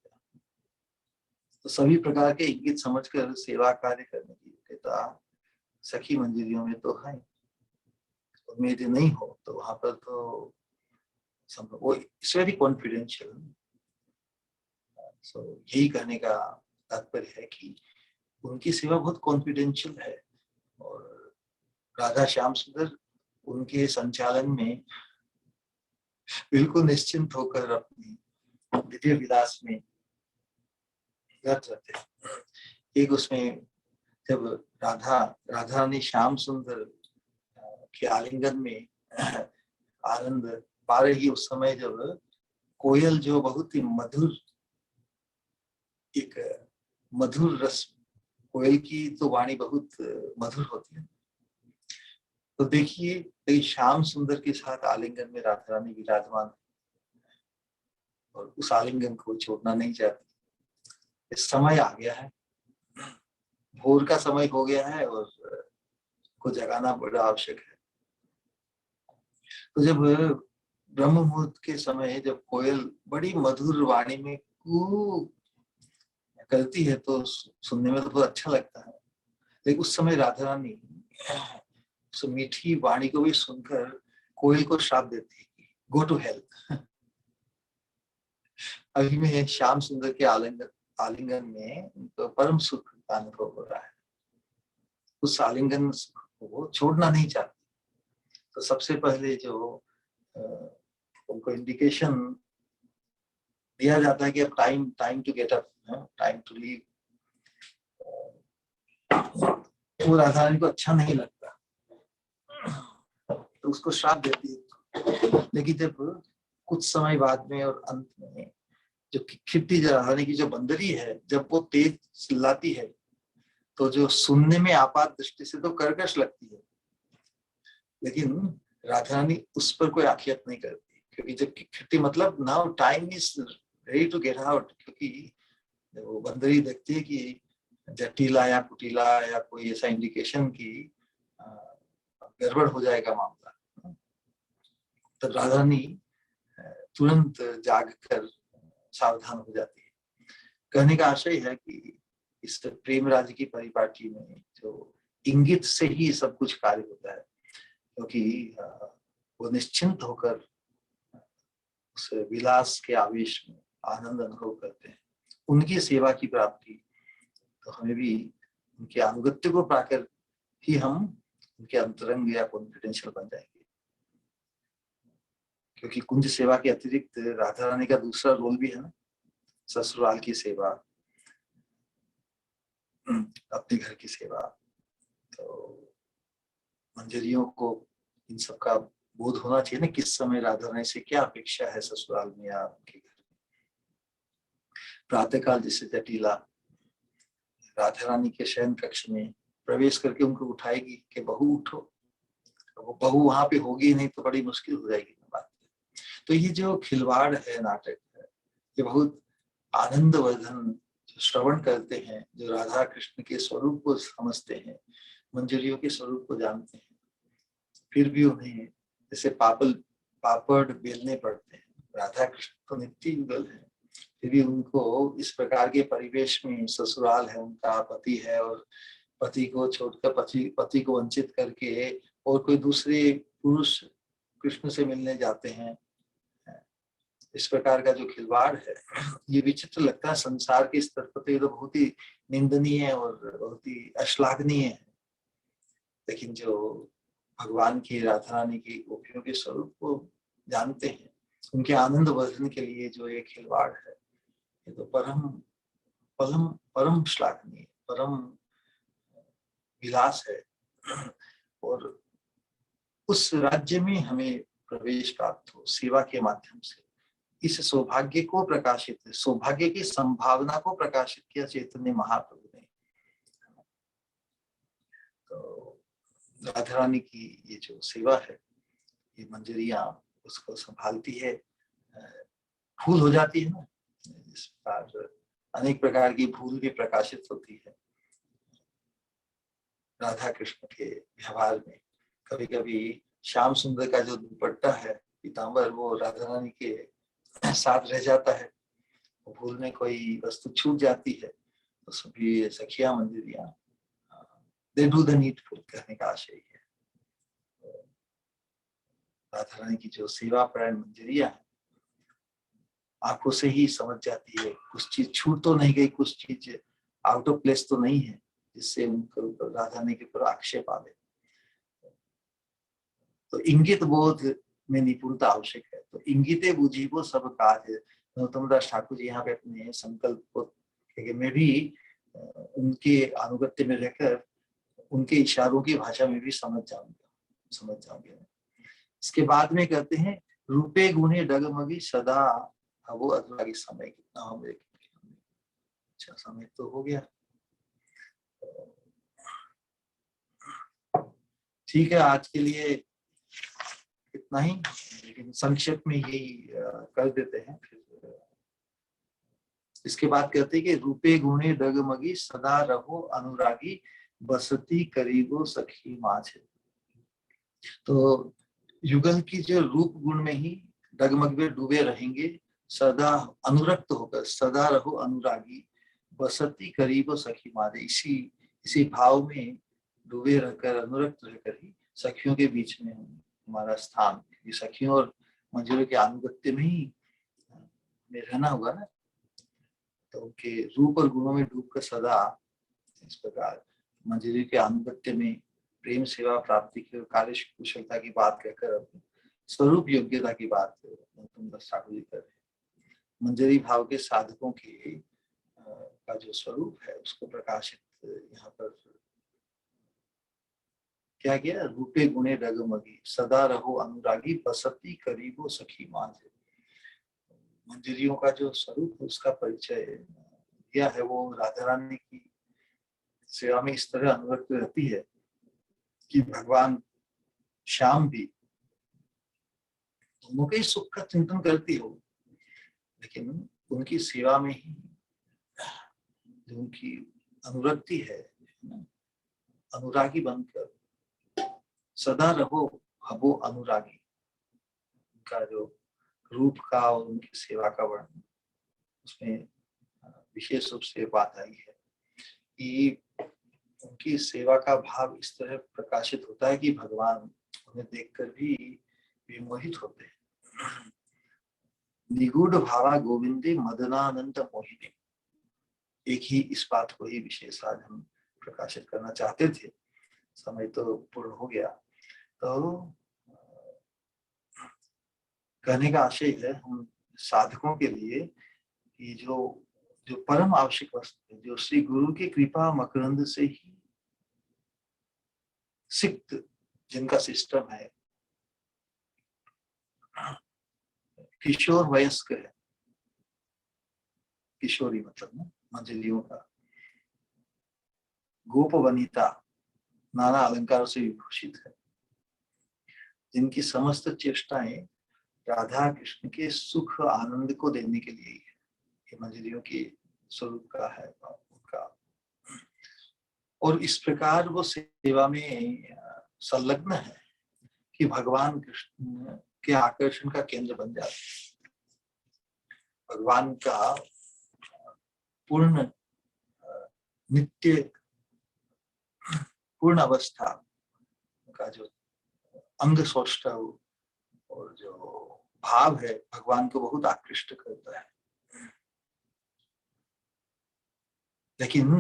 तो सभी प्रकार के इंगित समझकर सेवा कार्य करने की योग्यता सखी मंजरियों में तो है, उनमें यदि नहीं हो तो वहां पर तो संभव, वो इट्स वेरी कॉन्फिडेंशियल। सो यही कहने का तात्पर्य है कि उनकी सेवा बहुत कॉन्फिडेंशियल है और राधा श्याम सुंदर उनके संचालन में बिल्कुल निश्चिंत होकर अपनी दिव्य विलास में रत रहते हैं। एक उसमें जब राधा ने श्याम सुंदर के आलिंगन में आनंद पा रही, उस समय जब कोयल जो बहुत ही मधुर, एक मधुर रस, कोयल की तो वाणी बहुत मधुर होती है, तो देखिए श्याम सुंदर के साथ आलिंगन में राधा रानी विराजमान और उस आलिंगन को छोड़ना नहीं चाहती। इस समय आ गया है, भोर का समय हो गया है और को जगाना बड़ा आवश्यक है। तो जब ब्रह्म मुहूर्त के समय जब कोयल बड़ी मधुर वाणी में कू करती है तो सुनने में तो बहुत अच्छा लगता है, लेकिन उस समय राधा रानी उस मीठी वाणी को भी सुनकर कोयल को श्राप देती है, गो टू हेल्थ। अभी में श्याम सुंदर के आलिंगन में तो परम सुख का अनुभव हो रहा है, उस आलिंगन को छोड़ना नहीं चाहती। तो सबसे पहले जो उनको इंडिकेशन दिया जाता है कि अब time to get up, time to leave, वो राधा रानी को अच्छा नहीं लगता तो उसको श्राप देती है। लेकिन जब कुछ समय बाद में और अंत में जो खिट्टी राधा रानी की जो बंदरी है, जब वो तेज चिल्लाती है तो जो सुनने में आपात दृष्टि से तो कर्कश लगती है, लेकिन राधा रानी उस पर कोई आक्षेप नहीं करती, क्योंकि जब खिट्टी मतलब now time is ready to get out, क्योंकि वो बंदरी देखती है कि जटिला या कुटिला या कोई ऐसा इंडिकेशन की गड़बड़ हो जाएगा मामला, तो राधा रानी तुरंत जाग कर सावधान हो जाती है। कहने का आशय है कि इस प्रेम राज्य की परिपाटी में जो इंगित से ही सब कुछ कार्य होता है, क्योंकि वो निश्चिंत होकर उस विलास के आवेश में आनंद अनुभव करते हैं। उनकी सेवा की प्राप्ति, तो हमें भी उनके अनुगत्य को पाकर ही हम उनके अंतरंग या कॉन्फिडेंशियल बन जाएंगे, क्योंकि कुंज सेवा के अतिरिक्त राधा रानी का दूसरा रोल भी है ना, ससुराल की सेवा, अपने घर की सेवा। तो मंजरियों को इन सब का बोध होना चाहिए ना, किस समय राधा रानी से क्या अपेक्षा है ससुराल में या उनके घर में। प्रातःकाल जैसे जटिला राधा रानी के शयन कक्ष में प्रवेश करके उनको उठाएगी कि बहू उठो, वो बहू वहां पे होगी नहीं तो बड़ी मुश्किल हो जाएगी बात। तो ये जो खिलवाड़ है, नाटक है, ये बहुत आनंदवर्धन, जो श्रवण करते हैं, जो राधा कृष्ण के स्वरूप को समझते हैं, मंजरियों के स्वरूप को जानते हैं, फिर भी उन्हें जैसे पापड़ बेलने पड़ते हैं। राधा कृष्ण तो नित्य युगल है, फिर भी उनको इस प्रकार के परिवेश में, ससुराल है उनका, पति है, और पति को छोड़कर पति को वंचित करके और कोई दूसरे पुरुष कृष्ण से मिलने जाते हैं। इस प्रकार का जो खिलवाड़ है, ये विचित्र लगता है संसार के स्तर पर, तो ये तो बहुत ही निंदनीय और बहुत ही अश्लाघनीय है। लेकिन जो भगवान की, राधा रानी की गोपियों के स्वरूप को जानते हैं, उनके आनंद वर्धन के लिए जो ये खिलवाड़ है, ये तो परम परम परम श्लाघनीय, परम विलास है। और उस राज्य में हमें प्रवेश प्राप्त हो सेवा के माध्यम से, इस सौभाग्य को प्रकाशित, सौभाग्य की संभावना को प्रकाशित किया चैतन्य महाप्रभु ने। तो राधा रानी की ये जो सेवा है, ये मंजरियां उसको संभालती है, फूल हो जाती है ना, इस प्रकार अनेक प्रकार की फूल भी प्रकाशित होती है राधा कृष्ण के व्यवहार में। कभी कभी श्याम सुंदर का जो दुपट्टा है, पीताम्बर, वो राधा रानी के साथ रह जाता है, फूल में कोई वस्तु छूट जाती है, तो सभी सखिया मंजरियां दे डू द नीडफुल कहने का आशय है। राधा रानी की जो सेवा परायण मंजरियां है, आंखों से ही समझ जाती है, कुछ चीज छूट तो नहीं गई, कुछ चीज आउट ऑफ प्लेस तो नहीं है, जिससे उनको राधा रानी के ऊपर आक्षेप आवे। तो इंगित बोध में निपुणता आवश्यक है। तो इंगिते बुझिबो सब काज, नरोत्तम दास ठाकुर जी यहाँ पे अपने संकल्प को, मैं भी उनके अनुगत्य में रहकर उनके इशारों की भाषा में भी समझ जाऊंगा। इसके बाद में कहते हैं, रूपे गुणे डगमगी सदा वो अनुरागी। समय कितना हो मेरे, अच्छा समय तो हो गया, ठीक है, आज के लिए इतना ही, लेकिन संक्षेप में यही कर देते हैं। फिर इसके बाद कहते हैं कि रूपे गुणे डगमगी सदा रहो अनुरागी, बसती करीबो सखी माझे। तो युगल की जो रूप गुण में ही डगमग में डूबे रहेंगे, सदा अनुरक्त होकर, सदा रहो अनुरागी, बसती करीबो सखी माझे। इसी भाव में डूबे रहकर, अनुरक्त रहकर ही सखियों के बीच में हमारा स्थान, सखियों और मंजिलों के अनुगत्य में ही में रहना होगा ना। तो उनके रूप और गुणों में डूबकर सदा इस प्रकार मंजिलों के अनुगत्य में प्रेम सेवा प्राप्ति की, कार्य कुशलता की बात कहकर अपनी स्वरूप योग्यता की बात तुम ठाकुर जी कर रहे हैं। मंजरी भाव के साधकों के का जो स्वरूप है, उसको प्रकाशित यहाँ पर क्या किया, रूपे गुणे डगमगी सदा रहो अनुरागी, बसती करीबो सखी माझे। मंजरियों का जो स्वरूप है, उसका परिचय दिया है। वो राधा रानी की सेवा में इस तरह अनुरक्त रहती है कि भगवान श्याम भी दोनों के सुख का चिंतन करती हो, लेकिन उनकी सेवा में ही जो उनकी अनुरक्ति है, अनुरागी बनकर सदा रहो हबो अनुरागी, उनका जो रूप का और उनकी सेवा का वर्णन, उसमें विशेष रूप से बात आई है कि उनकी सेवा का भाव इस तरह प्रकाशित होता है कि भगवान उन्हें देखकर भी विमोहित होते हैं। निगूढ़ भावा गोविंदे मदनानंद मोहिनी, एक ही इस बात को ही विशेष आज हम प्रकाशित करना चाहते थे, समय तो पूर्ण हो गया। तो कहने का आशय है हम साधकों के लिए कि जो परम आवश्यक वस्तु है, जो श्री गुरु की कृपा मकरंद से ही सिक्त जिनका सिस्टम है, किशोर वयस्क है, किशोरी मतलब ना मंजलियों का, गोप वनिता नाना अलंकारों से विभूषित है, जिनकी समस्त चेष्टाएं राधा कृष्ण के सुख आनंद को देने के लिए है। ये मंजलियों के स्वरूप का है उनका, और इस प्रकार वो सेवा में संलग्न है कि भगवान कृष्ण के आकर्षण का केंद्र बन जाते हैं। भगवान का पूर्ण नित्य पूर्ण अवस्था का जो अंग सौष्ठव और जो भाव है भगवान को बहुत आकृष्ट करता है। लेकिन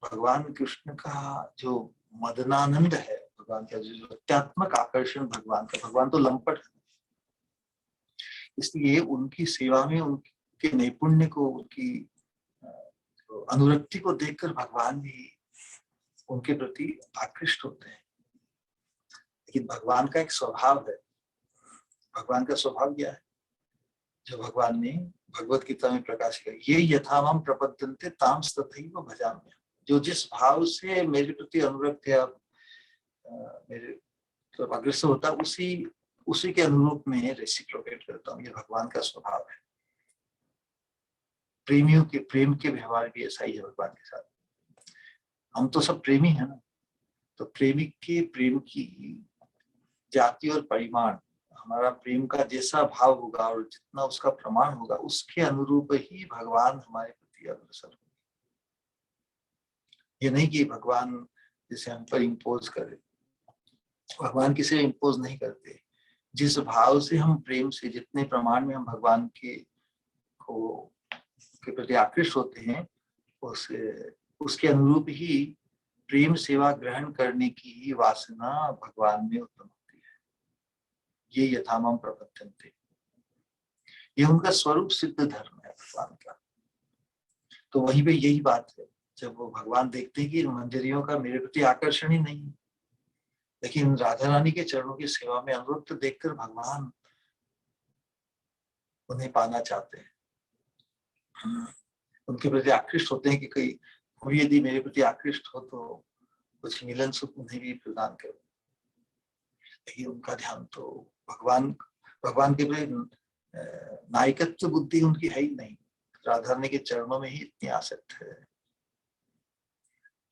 भगवान कृष्ण का जो मदनानंद है, भगवान का जो अत्यात्मक आकर्षण भगवान तो लंपट है, इसलिए उनकी सेवा में उनके नैपुण्य को, उनकी अनुरक्ति को देखकर भगवान भी उनके प्रति आकृष्ट होते हैं। लेकिन भगवान का एक स्वभाव है। भगवान का स्वभाव क्या है? जो भगवान ने भगवत गीता में प्रकाश किया, ये यथावम प्रपद्यन्ते ताम तथैव भजाम्यहम्। जो जिस भाव से मेरे प्रति अनुरक्त है, मेरे तो अग्रसर होता, उसी के अनुरूप में रेसिप्रोकेट करता हूँ। ये भगवान का स्वभाव है। प्रेमियों के प्रेम के व्यवहार भी ऐसा ही है भगवान के साथ। हम तो सब प्रेमी है ना, तो प्रेमिक के प्रेम की जाति और परिमाण, हमारा प्रेम का जैसा भाव होगा और जितना उसका प्रमाण होगा, उसके अनुरूप ही भगवान हमारे प्रति अग्रसर होंगे। ये नहीं कि भगवान जैसे हम पर इम्पोज करे। भगवान किसी इम्पोज नहीं करते। जिस भाव से हम प्रेम से, जितने प्रमाण में हम भगवान के प्रति आकृष्ट होते हैं, उसके अनुरूप ही प्रेम सेवा ग्रहण करने की वासना भगवान में उत्पन्न होती है। ये यथामम प्रपद्यन्ते, ये उनका स्वरूप सिद्ध धर्म है भगवान का। तो वहीं पे यही बात है, जब वो भगवान देखते हैं कि मंजरियों का मेरे प्रति आकर्षण ही नहीं, लेकिन राधा रानी के चरणों की सेवा में अनुरक्त देखकर भगवान उन्हें पाना चाहते हैं, उनके प्रति आकृष्ट होते हैं कि कोई यदि मेरे प्रति आकृष्ट हो तो कुछ मिलन सुख उन्हें भी प्रदान करो। लेकिन उनका ध्यान तो भगवान के प्रति नायकत्व बुद्धि उनकी है ही नहीं। राधा रानी के चरणों में ही इतनी आसक्त है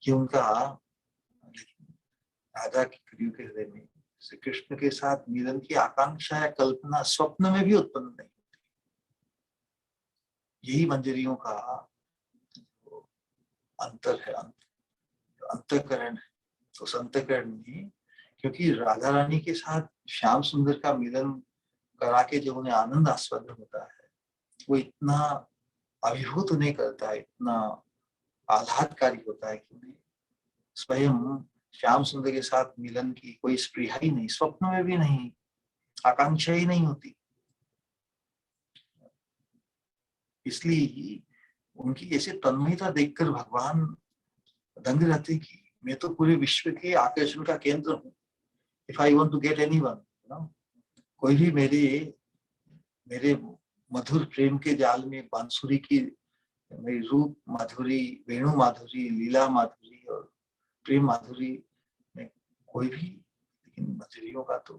कि उनका राधा की प्रिय के हृदय में श्री कृष्ण के साथ मिलन की आकांक्षा या कल्पना स्वप्न में भी उत्पन्न नहीं होती। यही मंजरियों का अंतर है, अंतःकरण है। तो अंतःकरण में, क्योंकि राधा रानी के साथ श्याम सुंदर का मिलन करा के जो उन्हें आनंद आस्वाद होता है, वो इतना अभिभूत उन्हें करता है, इतना आह्लादकारी होता है कि उन्हें स्वयं श्याम सुंदर के साथ मिलन की कोई स्पृहा ही नहीं, स्वप्न में भी नहीं, आकांक्षा ही नहीं होती। इसलिए उनकी ऐसे तन्मयता देखकर भगवान दंग रहते कि मैं तो पूरे विश्व के आकर्षण का केंद्र हूँ। If I want to get anyone, कोई भी मेरे मधुर प्रेम के जाल में बांसुरी की, मेरी रूप माधुरी, वेणु माधुरी, लीला माधुरी और प्रेम माधुरी में कोई भी, लेकिन मंजरियों का तो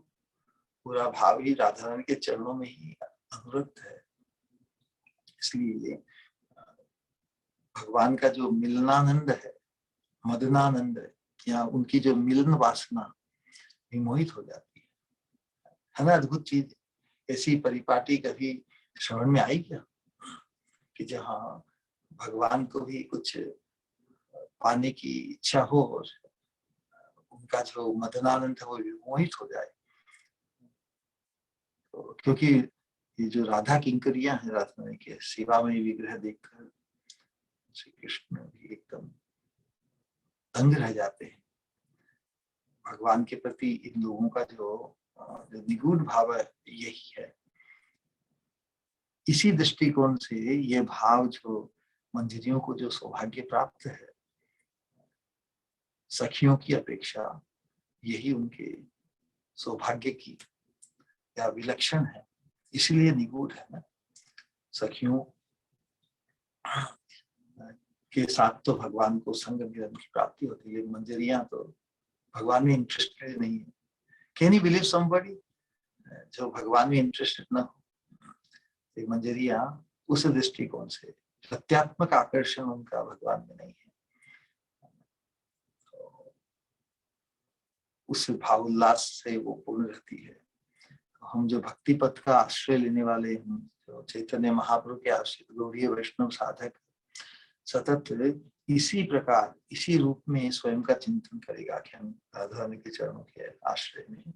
पूरा भाव ही राधा रानी के चरणों में ही अनुरक्त है। इसलिए भगवान का जो मिलनानंद है, मदनानंद है, या उनकी जो मिलन वासना विमोहित हो जाती है ना। अद्भुत चीज। ऐसी परिपाटी कभी श्रवण में आई क्या कि जहाँ भगवान को भी कुछ पाने की इच्छा हो और उनका जो मदनानंद है वो विमोहित हो जाए। तो क्योंकि ये जो राधा किंकरियां हैं, राधा रानी के सेवा में विग्रह देखकर श्री कृष्ण भी एकदम दंग रह जाते हैं। भगवान के प्रति इन लोगों का जो निगूढ़ भाव है, यही है। इसी दृष्टिकोण से ये भाव जो मंजरियों को जो सौभाग्य प्राप्त है, सखियों की अपेक्षा यही उनके सौभाग्य की या विलक्षण है, इसलिए निगूढ़ है ना। सखियों के साथ तो भगवान को संग मिलन की प्राप्ति होती है। मंजरियां तो भगवान में इंटरेस्टेड नहीं है। कैन यू बिलीव समबडी जो भगवान में इंटरेस्टेड ना हो? मंजरियां उस दृष्टिकोण से सत्यात्मक आकर्षण उनका भगवान में नहीं है। उस भावोल्लास से वो पूर्ण रहती है। हम जो भक्ति पथ का आश्रय लेने वाले हैं, जो चैतन्य महाप्रभु के आश्रित गौड़ीय वैष्णव साधक, सतत इसी प्रकार इसी रूप में स्वयं का चिंतन करेगा कि हम राधा रानी के चरणों के आश्रय में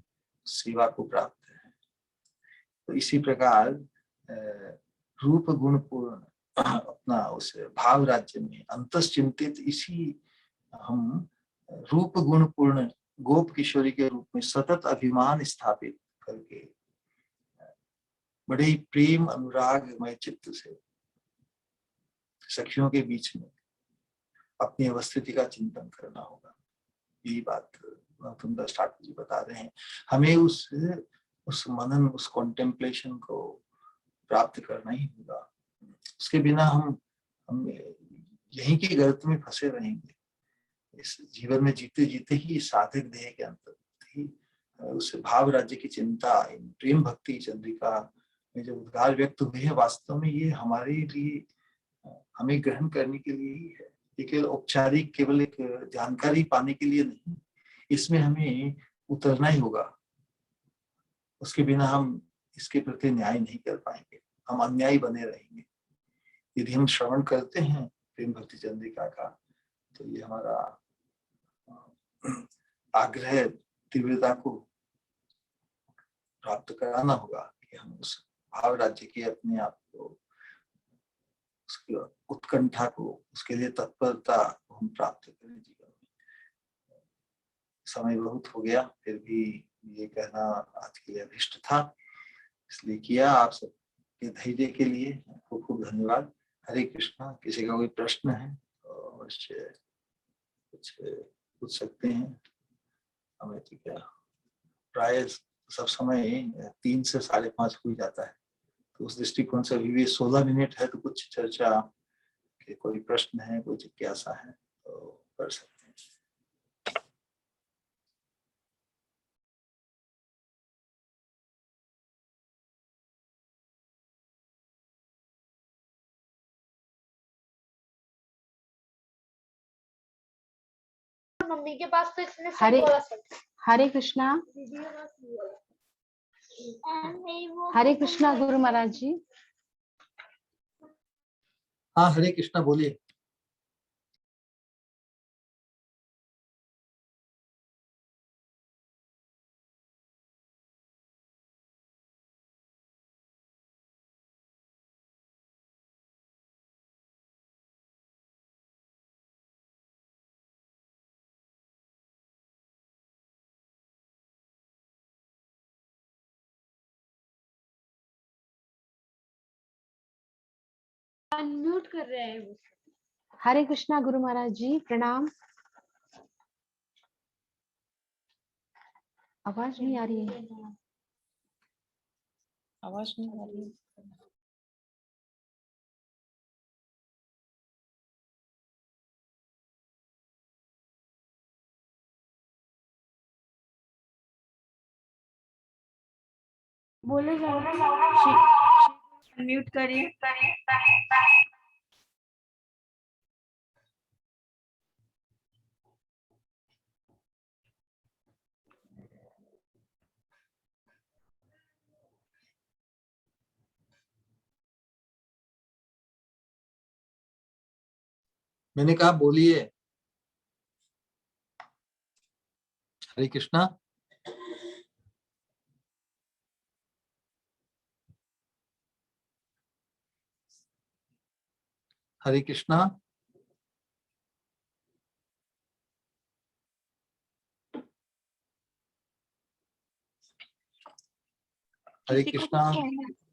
सेवा को प्राप्त है। तो इसी प्रकार रूप गुण पूर्ण अपना उस भाव राज्य में अंतश्चिंतित इसी हम रूप गुण पूर्ण गोप किशोरी के रूप में सतत अभिमान स्थापित करके बड़े ही प्रेम अनुरागमय चित्त से सखियों के बीच में अपनी अवस्थिति का चिंतन करना होगा। यही बात गौतम दास ठाकुर जी बता रहे हैं। हमें उस मनन, उस कॉन्टेम्पलेशन को प्राप्त करना ही होगा। उसके बिना हम यहीं की गर्त में फंसे रहेंगे। इस जीवन में जीते जीते ही साधक देह के अंतर ही उस भाव राज्य की चिंता, प्रेम भक्ति चंद्रिका में जो उद्गार व्यक्त हुए हैं, वास्तव में ये हमारे लिए हमें ग्रहण करने के लिए ही है। ये केवल औपचारिक, केवल एक जानकारी पाने के लिए नहीं, इसमें हमें उतरना ही होगा। उसके बिना हम इसके प्रति न्याय नहीं कर पाएंगे, हम अन्यायी बने रहेंगे। यदि हम श्रवण करते हैं प्रेम भक्ति चंद्रिका का, तो ये हमारा आग्रह तीव्रता को प्राप्त कराना होगा कि हम उस भाव राज्य के अपने आप को, उसकी उत्कंठा को, उसके लिए तत्परता को हम प्राप्त करें जीवन में। समय बहुत हो गया, फिर भी ये कहना आज के लिए अभिष्ट था, इसलिए किया। आप सबके धैर्य के लिए खूब खूब धन्यवाद। हरे कृष्णा। किसी का कोई प्रश्न है तो अवश्य कुछ पूछ सकते हैं। हमें तो क्या, प्राय सब समय 3 से 5:30 हो जाता है, तो उस दृष्टिकोण से अभी भी 16 मिनट है, तो कुछ चर्चा के कोई प्रश्न है, कोई जिज्ञासा है तो कर सकते हैं। मम्मी के पास तो इसने हरे कृष्णा। हरे कृष्णा गुरु महाराज जी। हाँ, हरे कृष्णा बोलिए। अनम्यूट कर रहे हैं वो। हरे कृष्णा गुरु महाराज जी, प्रणाम। आवाज नहीं आ रही है। आवाज नहीं आ रही है। बोले म्यूट करिए। मैंने कहा बोलिए। हरे कृष्णा। हरे कृष्णा। हरे कृष्णा।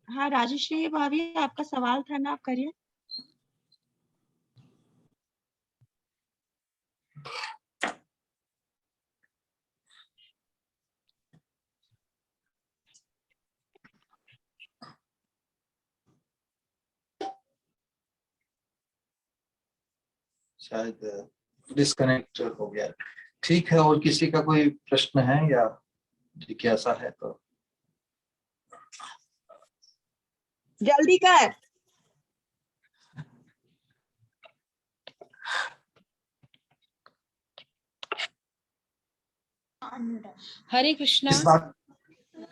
हाँ राजश्री भाभी, आपका सवाल था ना, आप करिए। शायद डिस्कनेक्ट हो गया। ठीक है, और किसी का कोई प्रश्न है या जिज्ञासा है तो जल्दी कर। हरे कृष्णा। इस बात,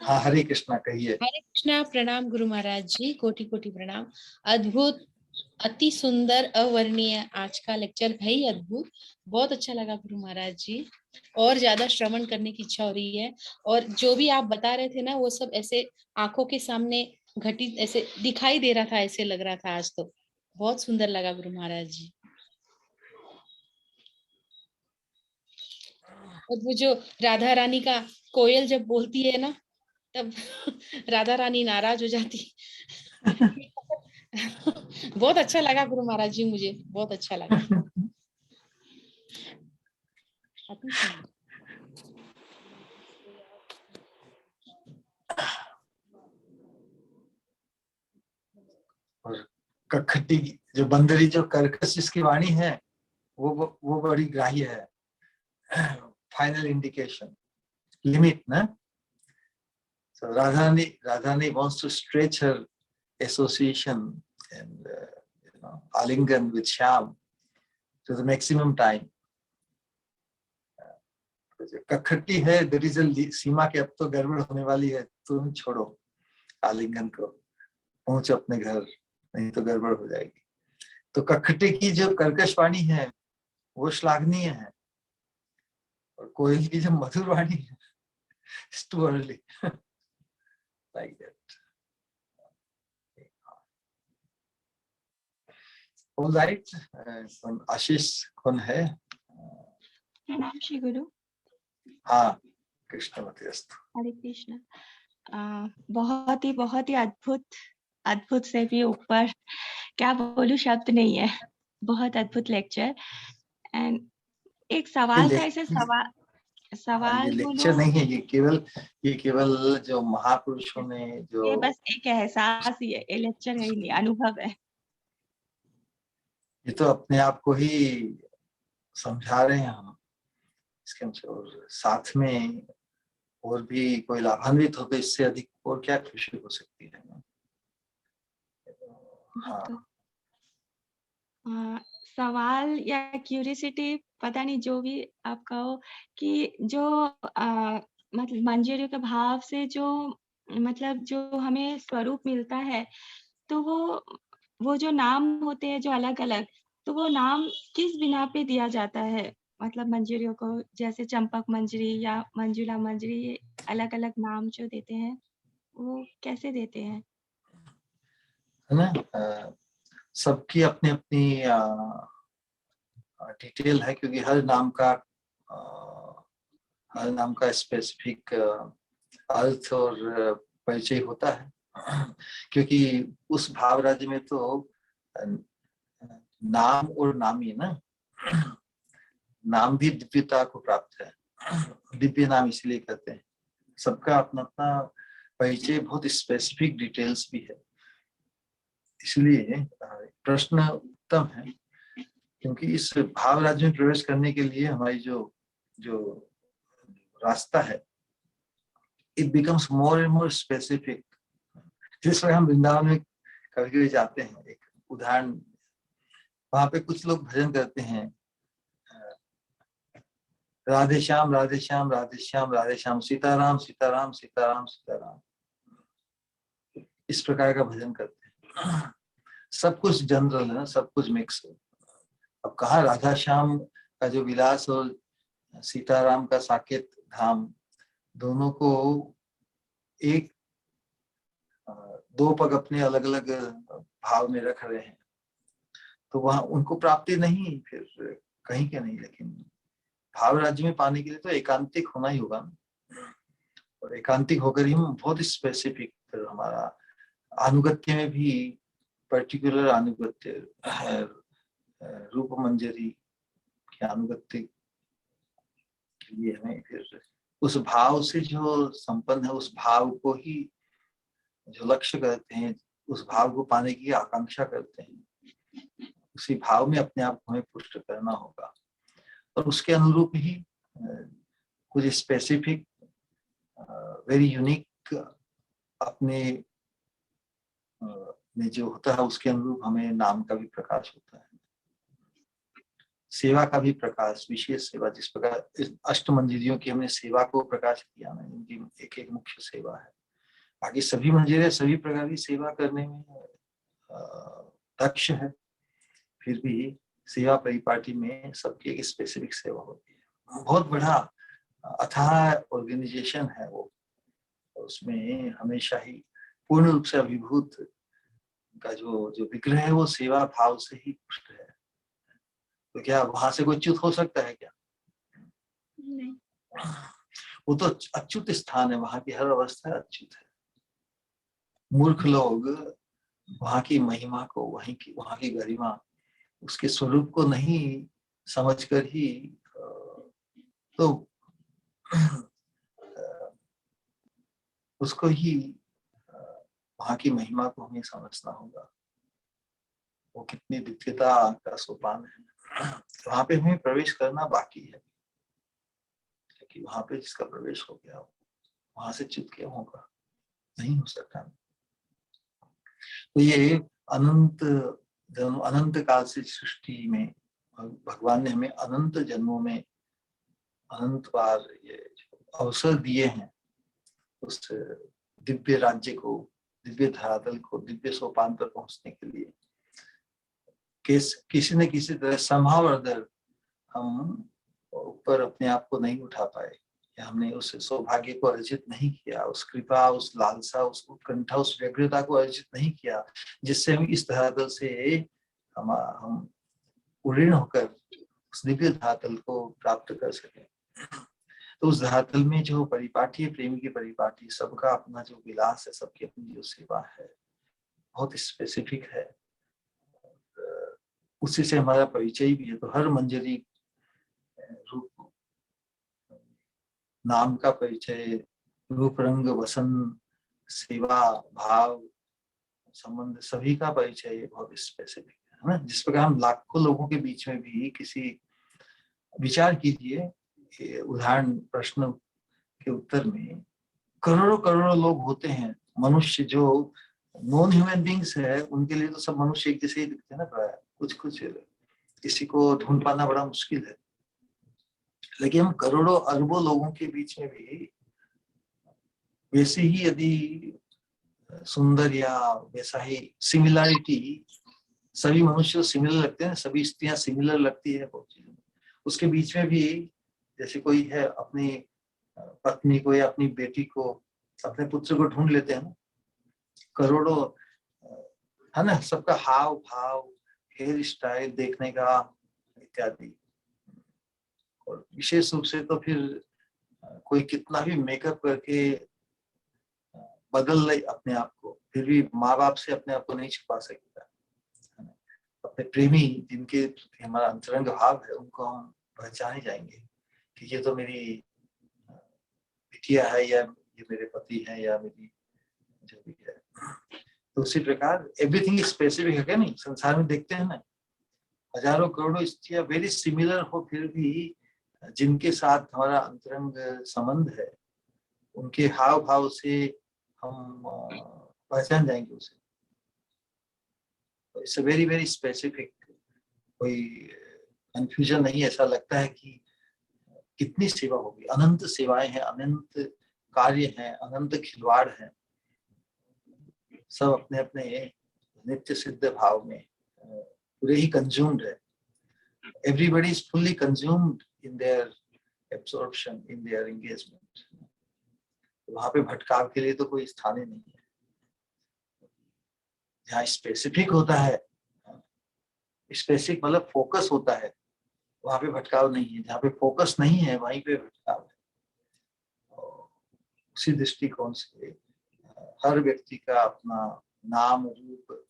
हाँ हरे कृष्णा कहिए। हरे कृष्णा। प्रणाम गुरु महाराज जी, कोटि कोटि प्रणाम। अद्भुत, अति सुंदर, अवर्णीय आज का लेक्चर है ही अद्भुत, बहुत अच्छा लगा गुरु महाराज जी, और ज्यादा श्रवण करने की इच्छा हो रही है। और जो भी आप बता रहे थे ना, वो सब ऐसे आंखों के सामने घटित ऐसे दिखाई दे रहा था, ऐसे लग रहा था आज तो। बहुत सुंदर लगा गुरु महाराज जी। और वो जो राधा रानी का कोयल जब बोलती है ना, तब राधा रानी नाराज हो जाती। बहुत अच्छा लगा गुरु महाराज जी, मुझे बहुत अच्छा लगा। अति सुंदर। और कखटी जो बंदरी जो कर्कश जिसकी वाणी है, वो बड़ी ग्राह्य है। फाइनल इंडिकेशन, लिमिट ना। So Radhani wants to stretch her association and Alingan with Shyam to the maximum time. कखटी है, there is a सीमा के अब तो गड़बड़ होने वाली है, तुम छोड़ो आलिंगन को, पहुंच अपने घर, नहीं तो गड़बड़ हो जाएगी। तो कखटी की जो कर्कश वाणी है वो श्लाघनीय है, और कोयल की जो मधुर वाणी है, it's too early. Like that. All right. आशीष कौन है? प्रणाम श्री गुरु। हाँ, कृष्णमतिस्तु। हरे कृष्ण। बहुत ही अद्भुत से भी ऊपर, क्या बोलूं, शब्द नहीं है। बहुत अद्भुत लेक्चर। एंड एक सवाल था, ऐसे सवाल ये लेक्चर बोलूं, नहीं है, ये केवल जो महापुरुषों ने जो, ये बस एक एहसास ही है, ये लेक्चर है ही नहीं, अनुभव है। ये तो अपने आप को ही समझा रहे हैं हम इसके अनुसार, और साथ में और भी कोई लाभान्वित हो तो इससे अधिक और क्या खुशी हो सकती है ना? हाँ। सवाल या क्यूरियोसिटी, पता नहीं, जो भी आप कहो, कि जो मतलब मंजरी के भाव से जो, मतलब जो हमें स्वरूप मिलता है, तो वो जो नाम होते हैं जो अलग अलग, तो वो नाम किस बिना पे दिया जाता है? मतलब मंजरियों को, जैसे चंपक मंजरी या मंजुला मंजरी, ये अलग अलग नाम जो देते हैं, वो कैसे देते हैं? है ना, सबकी अपनी अपनी डिटेल है, क्योंकि हर नाम का स्पेसिफिक अर्थ और परिचय होता है। क्योंकि उस भाव राज्य में तो नाम और नामी ना, नाम भी दिव्यता को प्राप्त है, दिव्य नाम इसलिए कहते हैं। सबका अपना अपना परिचय, बहुत स्पेसिफिक डिटेल्स भी है, इसलिए प्रश्न उत्तम है। क्योंकि इस भाव राज्य में प्रवेश करने के लिए हमारी जो रास्ता है, it becomes more and more specific. जिस वक्त हम वृंदावन में कभी कभी जाते हैं, एक उदाहरण, वहां पे कुछ लोग भजन करते हैं, राधे श्याम राधे श्याम राधे श्याम राधे श्याम, सीताराम सीताराम सीताराम सीताराम, इस प्रकार का भजन करते हैं। सब कुछ जनरल है ना, सब कुछ मिक्स है। अब कहाँ राधा श्याम का जो विलास और सीताराम का साकेत धाम, दोनों को एक दो पग अपने अलग अलग भाव में रख रहे हैं, तो वहां उनको प्राप्ति नहीं फिर कहीं के नहीं। लेकिन भाव राज्य में पाने के लिए तो एकांतिक होना ही होगा, और एकांतिक होकर ही हम बहुत स्पेसिफिक, फिर हमारा अनुगत्य में भी पर्टिकुलर अनुगत्य है। रूप मंजरी के अनुगत्य के लिए हमें फिर उस भाव से जो संपन्न है, उस भाव को ही जो लक्ष्य करते हैं, उस भाव को पाने की आकांक्षा करते हैं, उसी भाव में अपने आप को हमें पुष्ट करना होगा। और उसके अनुरूप ही कुछ स्पेसिफिक वेरी यूनिक अपने में जो होता है, उसके अनुरूप हमें नाम का भी प्रकाश होता है। सेवा का भी प्रकाश, विशेष सेवा, जिस प्रकार इस अष्टमंजरियों की हमने सेवा को प्रकाशित किया ना, इनकी एक एक मुख्य सेवा है। बाकी सभी मंजिलें सभी प्रकार की सेवा करने में दक्ष है, फिर भी सेवा परिपाटी में सबकी एक स्पेसिफिक सेवा होती है। बहुत बड़ा अथाह ऑर्गेनाइजेशन है वो, उसमें हमेशा ही पूर्ण रूप से अभिभूत का जो विग्रह है वो सेवा भाव से ही पुष्ट है। तो क्या वहां से कोई च्युत हो सकता है क्या? नहीं। वो तो अच्युत स्थान है, वहां की हर अवस्था अच्युत है। मूर्ख लोग वहां की महिमा को, वहां की गरिमा, उसके स्वरूप को नहीं समझकर ही तो उसको ही वहां की महिमा को हमें समझना होगा, वो कितनी दिव्यता का सोपान है। वहां पे हमें प्रवेश करना बाकी है, क्योंकि वहां पे जिसका प्रवेश हो गया वहां से च्युत क्या होगा, नहीं हो सकता। तो ये अनंत काल से सृष्टि में भगवान ने हमें अनंत जन्मों में अनंत बार ये अवसर दिए हैं उस दिव्य राज्य को, दिव्य धरातल को, दिव्य सोपान पर पहुंचने के लिए। किसी न किसी तरह somehow or other हम ऊपर अपने आप को नहीं उठा पाए, या हमने उस सौभाग्य को अर्जित नहीं किया, उस कृपा, उस लालसा, उस उत्कंठा, उस व्यग्रता को अर्जित नहीं किया, जिससे हम इस धरातल से हम उड़ीण होकर उस दिव्य धरातल को प्राप्त कर सके। तो उस धरातल में जो परिपाटी है, प्रेमी की परिपाटी, सबका अपना जो विलास है, सबकी अपनी जो सेवा है, बहुत स्पेसिफिक है, उसी से हमारा परिचय भी है। तो हर मंजरी रूप, नाम का परिचय, रूप रंग वसन, सेवा भाव, संबंध, सभी का परिचय बहुत स्पेसिफिक है ना। जिस प्रकार हम लाखों लोगों के बीच में भी किसी, विचार कीजिए, उदाहरण प्रश्न के उत्तर में करोड़ों करोड़ों लोग होते हैं, मनुष्य जो नॉन ह्यूमन बींग्स है, उनके लिए तो सब मनुष्य एक जैसे ही दिखते हैं ना प्राय, कुछ किसी को ढूंढ पाना बड़ा मुश्किल है। लेकिन हम करोड़ों अरबों लोगों के बीच में भी वैसे ही यदि सुंदर या वैसा ही सिमिलरिटी, सभी मनुष्य सिमिलर लगते हैं, सभी स्त्रियां सिमिलर लगती है बहुत चीजों में, उसके बीच में भी जैसे कोई है अपनी पत्नी को या अपनी बेटी को, अपने पुत्र को ढूंढ लेते हैं ना, करोड़ों है ना, सबका हाव भाव, हेयर स्टाइल देखने का इत्यादि। और विशेष रूप से तो फिर कोई कितना भी मेकअप करके बदल ले अपने आप को, फिर भी माँ बाप से अपने आप को नहीं छुपा सकता। अपने प्रेमी जिनके हमारा अंतरंग भाव है, उनको हम पहचाने जाएंगे कि ये तो मेरी बिटिया है, या ये मेरे पति है, या मेरी जो भी है। तो उसी प्रकार एवरीथिंग स्पेसिफिक है क्या नहीं, संसार में देखते हैं ना, हजारों करोड़ों स्त्रियां वेरी सिमिलर हो, फिर भी जिनके साथ हमारा अंतरंग संबंध है, उनके हाव भाव से हम पहचान जाएंगे उसे। इट्स वेरी वेरी स्पेसिफिक, कोई कंफ्यूजन नहीं। ऐसा लगता है कि कितनी सेवा होगी, अनंत सेवाएं हैं, अनंत कार्य हैं, अनंत खिलवाड़ हैं, सब अपने अपने नित्य सिद्ध भाव में पूरे ही कंज्यूम्ड है। Everybody is fully consumed in their absorption, in their engagement. वहां पे भटकाव के लिए तो कोई स्थान ही नहीं है। जहाँ स्पेसिफिक होता है, स्पेसिफिक मतलब फोकस होता है, वहां पे भटकाव नहीं है। जहाँ पे फोकस नहीं है वहीं पे भटकाव है। उसी दृष्टिकोण से हर व्यक्ति का अपना नाम रूप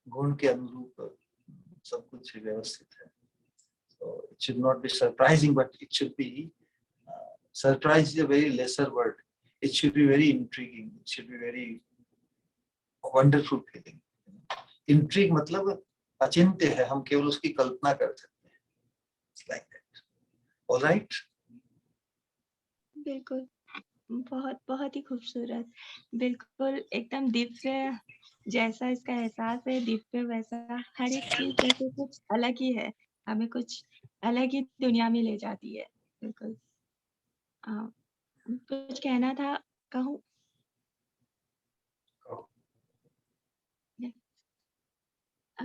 गुण के अनुरूप सब कुछ व्यवस्थित है। So it should not be surprising, but it should be surprise is a very lesser word. It should be very intriguing. It should be very wonderful feeling. Intrigue मतलब अचिंत्य है, हम केवल उसकी कल्पना कर सकते हैं। Like that. All right? बिल्कुल, बहुत बहुत ही खूबसूरत, बिल्कुल एकदम दिव्य जैसा इसका एहसास है, दिव्य वैसा हर एक चीज जैसे कुछ अलग ही है। हमें कुछ अलग ही दुनिया में ले जाती है। बिल्कुल। कुछ कहना था, कहूँ? अ,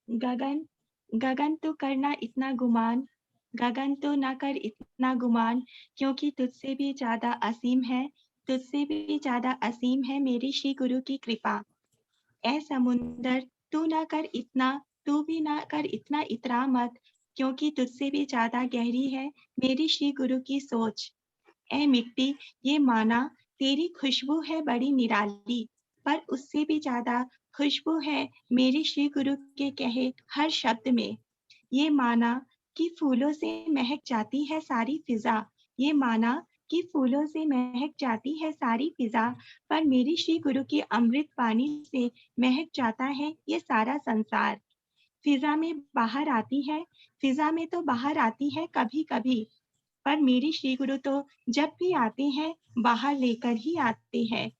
गगन गगन तो करना इतना गुमान, गगन तो ना कर इतना गुमान, क्योंकि तुझसे भी ज़्यादा असीम है, तुझसे भी ज़्यादा असीम है मेरी श्री गुरु की कृपा। ऐ समुंदर तू भी ना कर इतना इतरा मत, क्योंकि तुझसे भी ज़्यादा गहरी है मेरी श्री गुरु की सोच। ऐ मिट्टी, ये माना तेरी खुशबू है बड़ी निराली, पर उससे भी ज़्यादा खुशबू है मेरे श्री गुरु के कहे हर शब्द में। ये माना कि फूलों से महक जाती है सारी फिज़ा, ये माना कि फूलों से महक जाती है सारी फिज़ा, पर मेरी श्री गुरु की अमृत वाणी से महक जाता है ये सारा संसार। फिज़ा में बाहर आती है, फिज़ा में तो बाहर आती है कभी-कभी, पर मेरी श्री गुरु तो जब भी आते हैं बाहर लेकर ही आते हैं।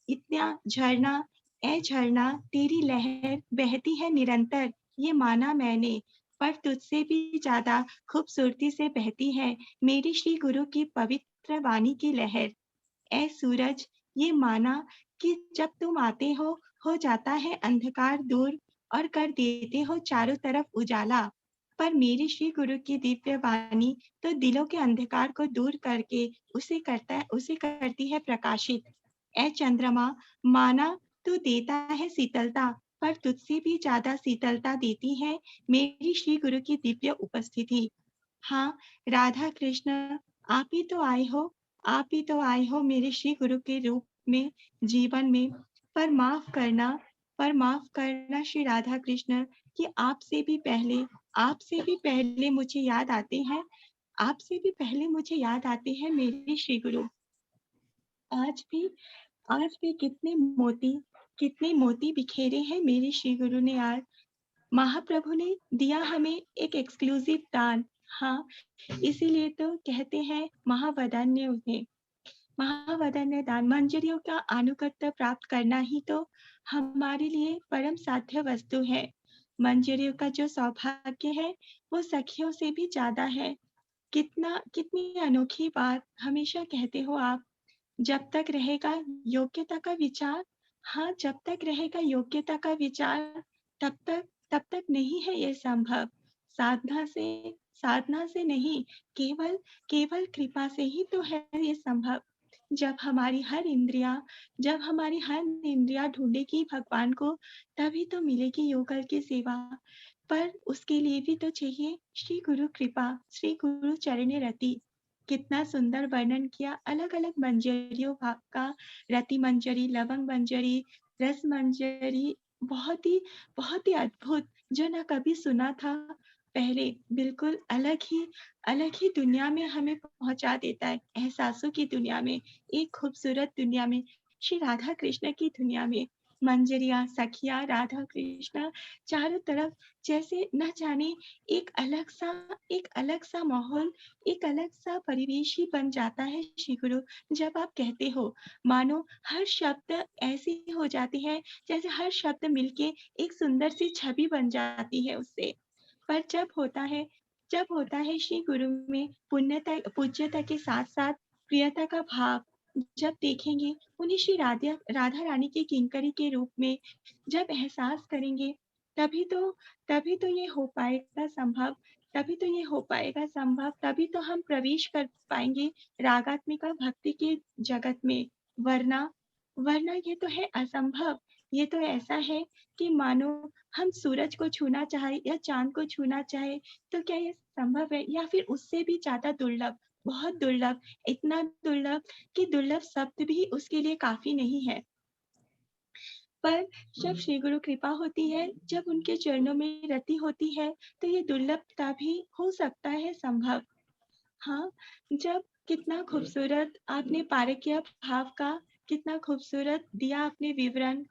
इतना झरना, ए झरना तेरी लहर बहती है निरंतर, ये माना मैंने, पर तुझसे भी ज़्यादा खूबसूरती से बहती है मेरी श्री गुरु की पवित्र वाणी की लहर। ए सूरज, ये माना कि जब तुम आते हो जाता है अंधकार दूर और कर देते हो चारों तरफ उजाला। पर मेरी श्री गुरु की दिव्य वाणी तो दिलों के अंधकार को दूर करके उसे करती है प्रकाशित। ए चंद्रमा, माना तू देता है शीतलता, पर तुझसे भी ज़्यादा शीतलता देती है मेरी श्री गुरु की दिव्य उपस्थिति। हाँ, राधा कृष्ण, आप ही तो आए हो, आप ही तो आए हो मेरे श्री गुरु के रूप में जीवन में। पर माफ करना श्री राधा कृष्ण कि आपसे भी पहले मुझे याद आते हैं, आपसे भी पहले मुझे याद आते हैं मेरे श्री गुरु। आज भी आज भी कितने मोती बिखेरे हैं मेरे श्री गुरु ने आज। महाप्रभु ने दिया हमें एक एक्सक्लूसिव दान। हाँ, इसीलिए तो कहते हैं महावदान्य उन्हें। महावदान्य दान, मंजरियों का आनुगत्य प्राप्त करना ही तो हमारे लिए परम साध्य वस्तु है। मंजरियों का जो सौभाग्य है वो सखियों से भी ज्यादा है। कितनी अनोखी बात हमेशा कहते हो आप। जब तक रहेगा योग्यता का विचार, हाँ, जब तक रहेगा योग्यता का विचार, तब तक नहीं है ये संभव। साधना से नहीं, केवल कृपा से ही तो है ये संभव। जब हमारी हर इंद्रिया ढूंढेगी भगवान को, तभी तो मिलेगी योगल की सेवा। पर उसके लिए भी तो चाहिए श्री गुरु कृपा, श्री गुरु चरण रति। कितना सुंदर वर्णन किया अलग अलग मंजरियों का, रति मंजरी, लवंग मंजरी, रस मंजरी, बहुत ही अद्भुत, जो ना कभी सुना था पहले। बिल्कुल अलग ही दुनिया में हमें पहुंचा देता है, एहसासों की दुनिया में, एक खूबसूरत दुनिया में, श्री राधा कृष्ण की दुनिया में। मंजरिया, सखिया, राधा कृष्ण चारों तरफ, जैसे न जाने एक अलग सा माहौल, एक अलग सा परिवेश ही बन जाता है श्री गुरु जब आप कहते हो। मानो हर शब्द ऐसे हो जाते हैं जैसे हर शब्द मिलके एक सुंदर सी छवि बन जाती है उससे। पर जब होता है श्री गुरु में पूज्यता के साथ साथ प्रियता का भाव, जब देखेंगे उन्हें श्री राधा रानी के किंकरी के रूप में, जब एहसास करेंगे, तभी तो ये हो पाएगा संभव, तभी तो हम प्रवेश कर पाएंगे रागात्मिका भक्ति के जगत में। वरना वरना ये तो है असंभव। ये तो ऐसा है कि मानो हम सूरज को छूना चाहे या चांद को छूना चाहे, तो क्या ये संभव है? या फिर उससे भी ज्यादा दुर्लभ, बहुत दुर्लभ, इतना दुर्लभ कि दुर्लभ शब्द भी उसके लिए काफी नहीं है। पर जब श्री गुरु कृपा होती है, जब उनके चरणों में रति होती है, तो ये दुर्लभता भी हो सकता है संभव। हाँ, जब कितना खूबसूरत आपने पारकीय भाव का, कितना खूबसूरत दिया आपने विवरण,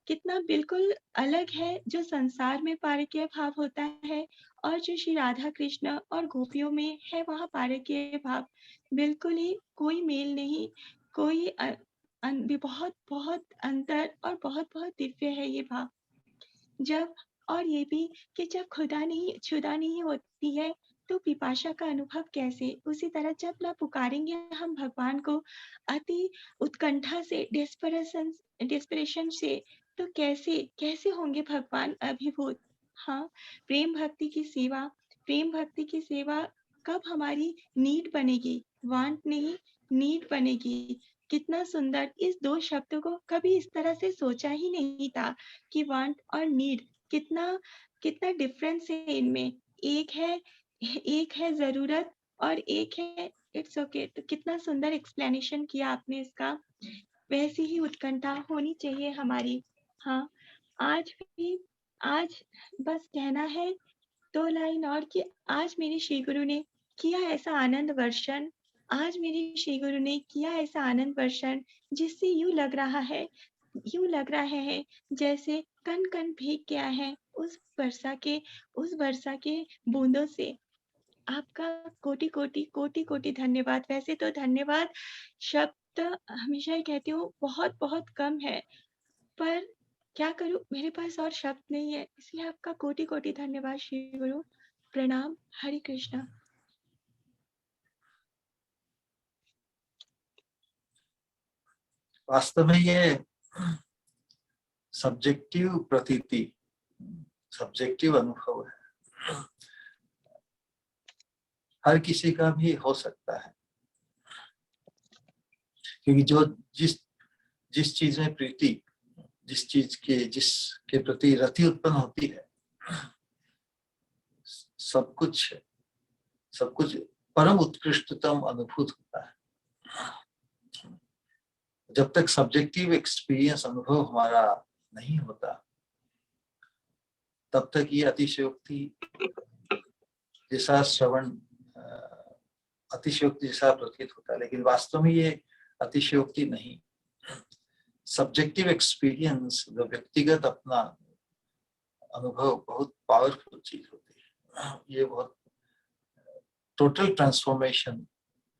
कितना बिल्कुल अलग है जो संसार में पारकीय भाव होता है और जो श्री राधा कृष्ण और गोपियों में है वहाँ पारकीय भाव। बिल्कुल ही कोई मेल नहीं, कोई भी बहुत बहुत अंतर और बहुत बहुत दिव्य है ये भाव। जब और ये भी कि जब क्षुधा नहीं होती है तो पिपाशा का अनुभव कैसे। उसी तरह जब ना पुकारेंगे हम भगवान को अति उत्कंठा से, डेस्परेशन से, तो कैसे होंगे भगवान अभिभूत। हाँ, प्रेम भक्ति की सेवा कब हमारी नीड बनेगी, वांट नहीं, नीड बनेगी। कितना सुंदर। इस दो शब्दों को कभी इस तरह से सोचा ही नहीं था कि वांट और नीड कितना कितना डिफरेंस है इनमें। एक है जरूरत और एक है इट्स ओके। तो कितना सुंदर एक्सप्लेनेशन किया आपने इसका। वैसी ही उत्कंठा होनी चाहिए हमारी। हाँ, आज बस कहना है 2 लाइन और कि आज मेरे श्री गुरु ने किया ऐसा आनंद वर्षण, आज मेरे श्री गुरु ने किया ऐसा आनंद वर्षण जिससे यूं लग रहा है जैसे कण कण भीग गया है उस वर्षा के बूंदों से। आपका कोटि धन्यवाद। वैसे तो धन्यवाद शब्द हमेशा ही कहती हूँ बहुत बहुत कम है, पर क्या करूं, मेरे पास और शब्द नहीं है, इसलिए आपका कोटि धन्यवाद श्री गुरु। प्रणाम। हरे कृष्णा। वास्तव में ये सब्जेक्टिव प्रतीति, सब्जेक्टिव अनुभव है, हर किसी का भी हो सकता है। क्योंकि जो जिस चीज में प्रीति, जिसके प्रति रति उत्पन्न होती है, सब कुछ परम उत्कृष्टतम अनुभूत होता है। जब तक सब्जेक्टिव एक्सपीरियंस अनुभव हमारा नहीं होता, तब तक ये अतिशयोक्ति जैसा श्रवण, अतिशयोक्ति जैसा प्रतीत होता है, लेकिन वास्तव में ये अतिशयोक्ति नहीं। सब्जेक्टिव एक्सपीरियंस, जो व्यक्तिगत अपना अनुभव, बहुत पावरफुल चीज होती है। ये बहुत टोटल ट्रांसफॉर्मेशन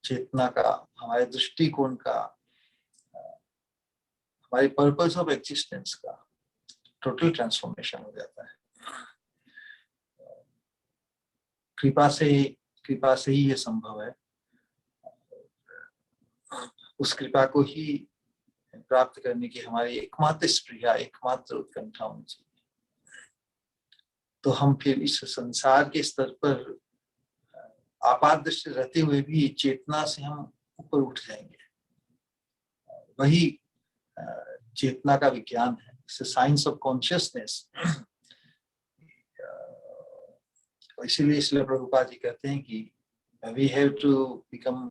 चेतना का, हमारे दृष्टिकोण का, हमारे पर्पस ऑफ एग्जिस्टेंस का टोटल ट्रांसफॉर्मेशन हो जाता है। कृपा से ही ये संभव है। उस कृपा को ही प्राप्त करने की हमारी एकमात्र स्पृहा, एकमात्र उत्कंठा होनी चाहिए। तो हम फिर इस संसार के स्तर पर आपात दृष्टि रहते हुए भी चेतना से हम ऊपर उठ जाएंगे। वही चेतना का विज्ञान है, साइंस ऑफ कॉन्शियसनेस। इसलिए प्रभुपाद जी कहते हैं कि we have to become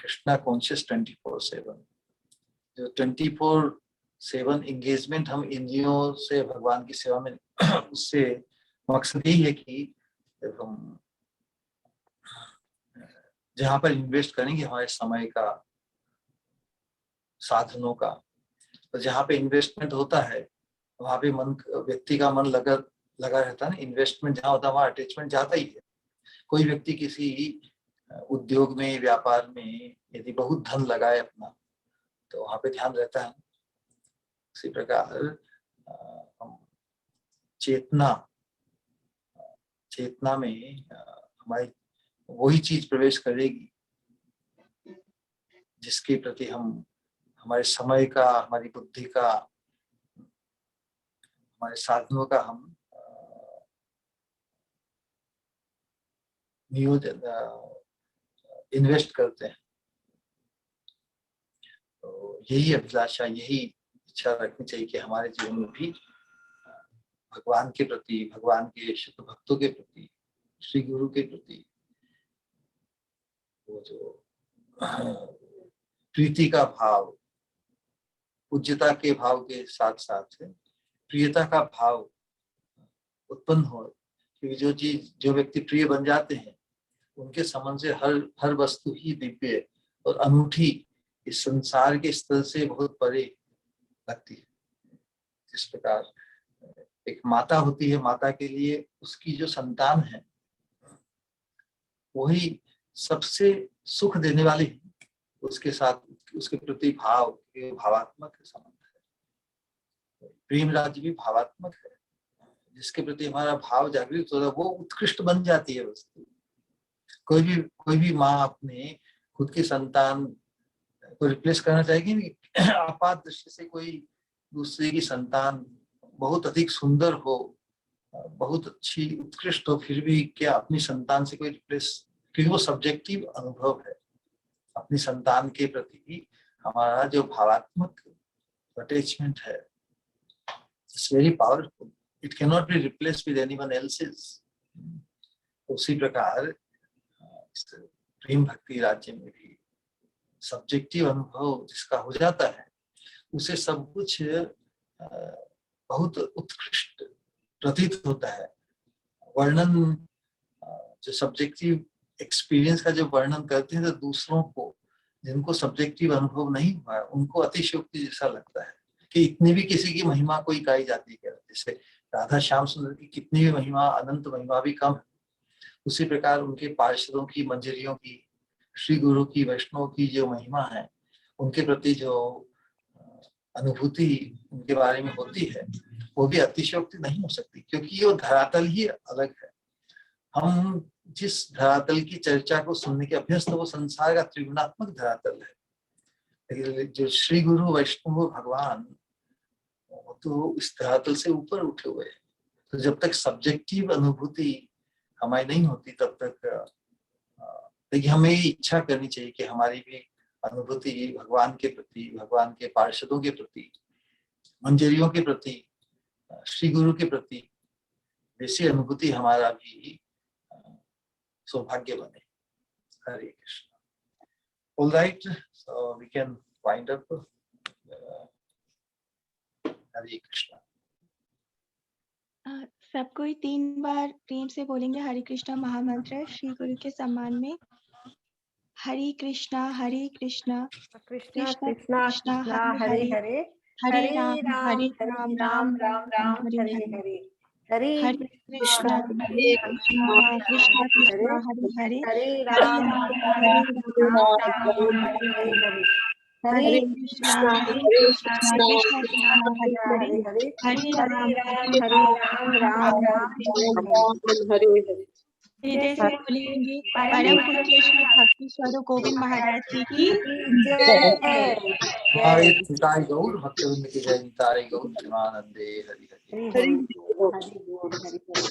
Krishna conscious 24/7। जो 24/7 एंगेजमेंट हम इंद्रियों से भगवान की सेवा में, उससे मकसद यही है कि जब हम जहाँ पर इन्वेस्ट करेंगे हमारे समय का, साधनों का, तो जहाँ पे इन्वेस्टमेंट होता है वहाँ पे व्यक्ति का मन लगा रहता है ना। इन्वेस्टमेंट जहाँ होता है वहाँ अटैचमेंट जाता ही है। कोई व्यक्ति किसी उद्योग में, व्यापार में यदि बहुत धन लगाए अपना, तो वहाँ पे ध्यान रहता है। इसी प्रकार हम चेतना में हमारी वही चीज प्रवेश करेगी जिसके प्रति हम हमारे समय का, हमारी बुद्धि का, हमारे साधनों का हम नियोजन, इन्वेस्ट करते हैं। तो यही अभिलाषा, यही इच्छा रखनी चाहिए कि हमारे जीवन में भी भगवान के प्रति, भगवान के शुद्ध भक्तों के प्रति, श्री गुरु के प्रति वो जो प्रीति का भाव, पूज्यता के भाव के साथ साथ प्रियता का भाव उत्पन्न हो। क्योंकि जो व्यक्ति प्रिय बन जाते हैं, उनके संबंध से हर वस्तु ही दिव्य और अनूठी इस संसार के स्तर से बहुत परे लगती है। जिस प्रकार एक माता होती है, माता के लिए उसकी जो संतान है वही सबसे सुख देने वाली है। उसके साथ उसके प्रति भावात्मक संबंध है। प्रेम राज्य भी भावात्मक है। जिसके प्रति हमारा भाव जागृत होता है वो उत्कृष्ट बन जाती है वस्तु। कोई भी माँ अपने खुद की संतान को रिप्लेस करना चाहेगी नहीं। आपात दृष्टि से कोई दूसरे की संतान बहुत अधिक सुंदर हो, बहुत अच्छी उत्कृष्ट हो, फिर भी क्या अपनी संतान से कोई रिप्लेस, क्योंकि वो सब्जेक्टिव अनुभव है। अपनी संतान के प्रति हमारा जो भावात्मक अटैचमेंट है, it's very powerful, it can not be replaced with anyone else's. उसी प्रकार प्रेम भक्ति राज्य में भी सब्जेक्टिव अनुभव जिसका हो जाता है उसे सब कुछ बहुत उत्कृष्ट प्रतीत होता है। वर्णन जो सब्जेक्टिव एक्सपीरियंस का जो वर्णन करते हैं तो दूसरों को जिनको सब्जेक्टिव अनुभव नहीं हुआ है उनको अतिशयोक्ति जैसा लगता है कि इतनी भी किसी की महिमा कोई गाई जाती है। जैसे राधा श्याम सुंदर की कितनी भी महिमा, अनंत महिमा भी कम है, उसी प्रकार उनके पार्षदों की, मंजरियों की, श्री गुरु की, वैष्णव की जो महिमा है उनके प्रति जो अनुभूति उनके बारे में होती है वो भी अतिशयोक्ति नहीं हो सकती, क्योंकि वो धरातल ही अलग है। हम जिस धरातल की चर्चा को सुनने के अभ्यस्त वो संसार का त्रिगुणात्मक धरातल है। जो श्री गुरु वैष्णव भगवान तो इस धरातल से ऊपर उठे हुए हैं। तो जब तक सब्जेक्टिव अनुभूति हमारी नहीं होती तब तक देखिए हमें इच्छा करनी चाहिए कि हमारी भी अनुभूति भगवान के प्रति, भगवान के पार्षदों के प्रति, मंजरियों के प्रति, श्री गुरु के प्रति वैसी अनुभूति हमारा भी सौभाग्य बने। हरे Krishna. All right, so we can wind up. हरे कृष्ण। सब कोई 3 बार प्रेम से बोलेंगे हरे कृष्णा महामंत्र श्री गुरु के सम्मान में। हरे कृष्णा कृष्णा कृष्णा कृष्णा कृष्णा हरे हरे हरे, हरे हरे राम राम राम हरे हरे। हरे हरे कृष्णा कृष्णा कृष्णा कृष्णा हरे हरे, हरे हरे राम राम हरे हरे कृष्णा कृष्णा कृष्णा हरे हरे, हरे राम राम हरे हृदय से बोलेंगे परम पुरुषोत्तम भक्ति स्वरूप गोविंद महाराज जी की जय। हरे निताय गौर भक्तवृंद की जय। निताय गौर प्रेमानंदे हरि हरि। हरि हरि हरि हरि।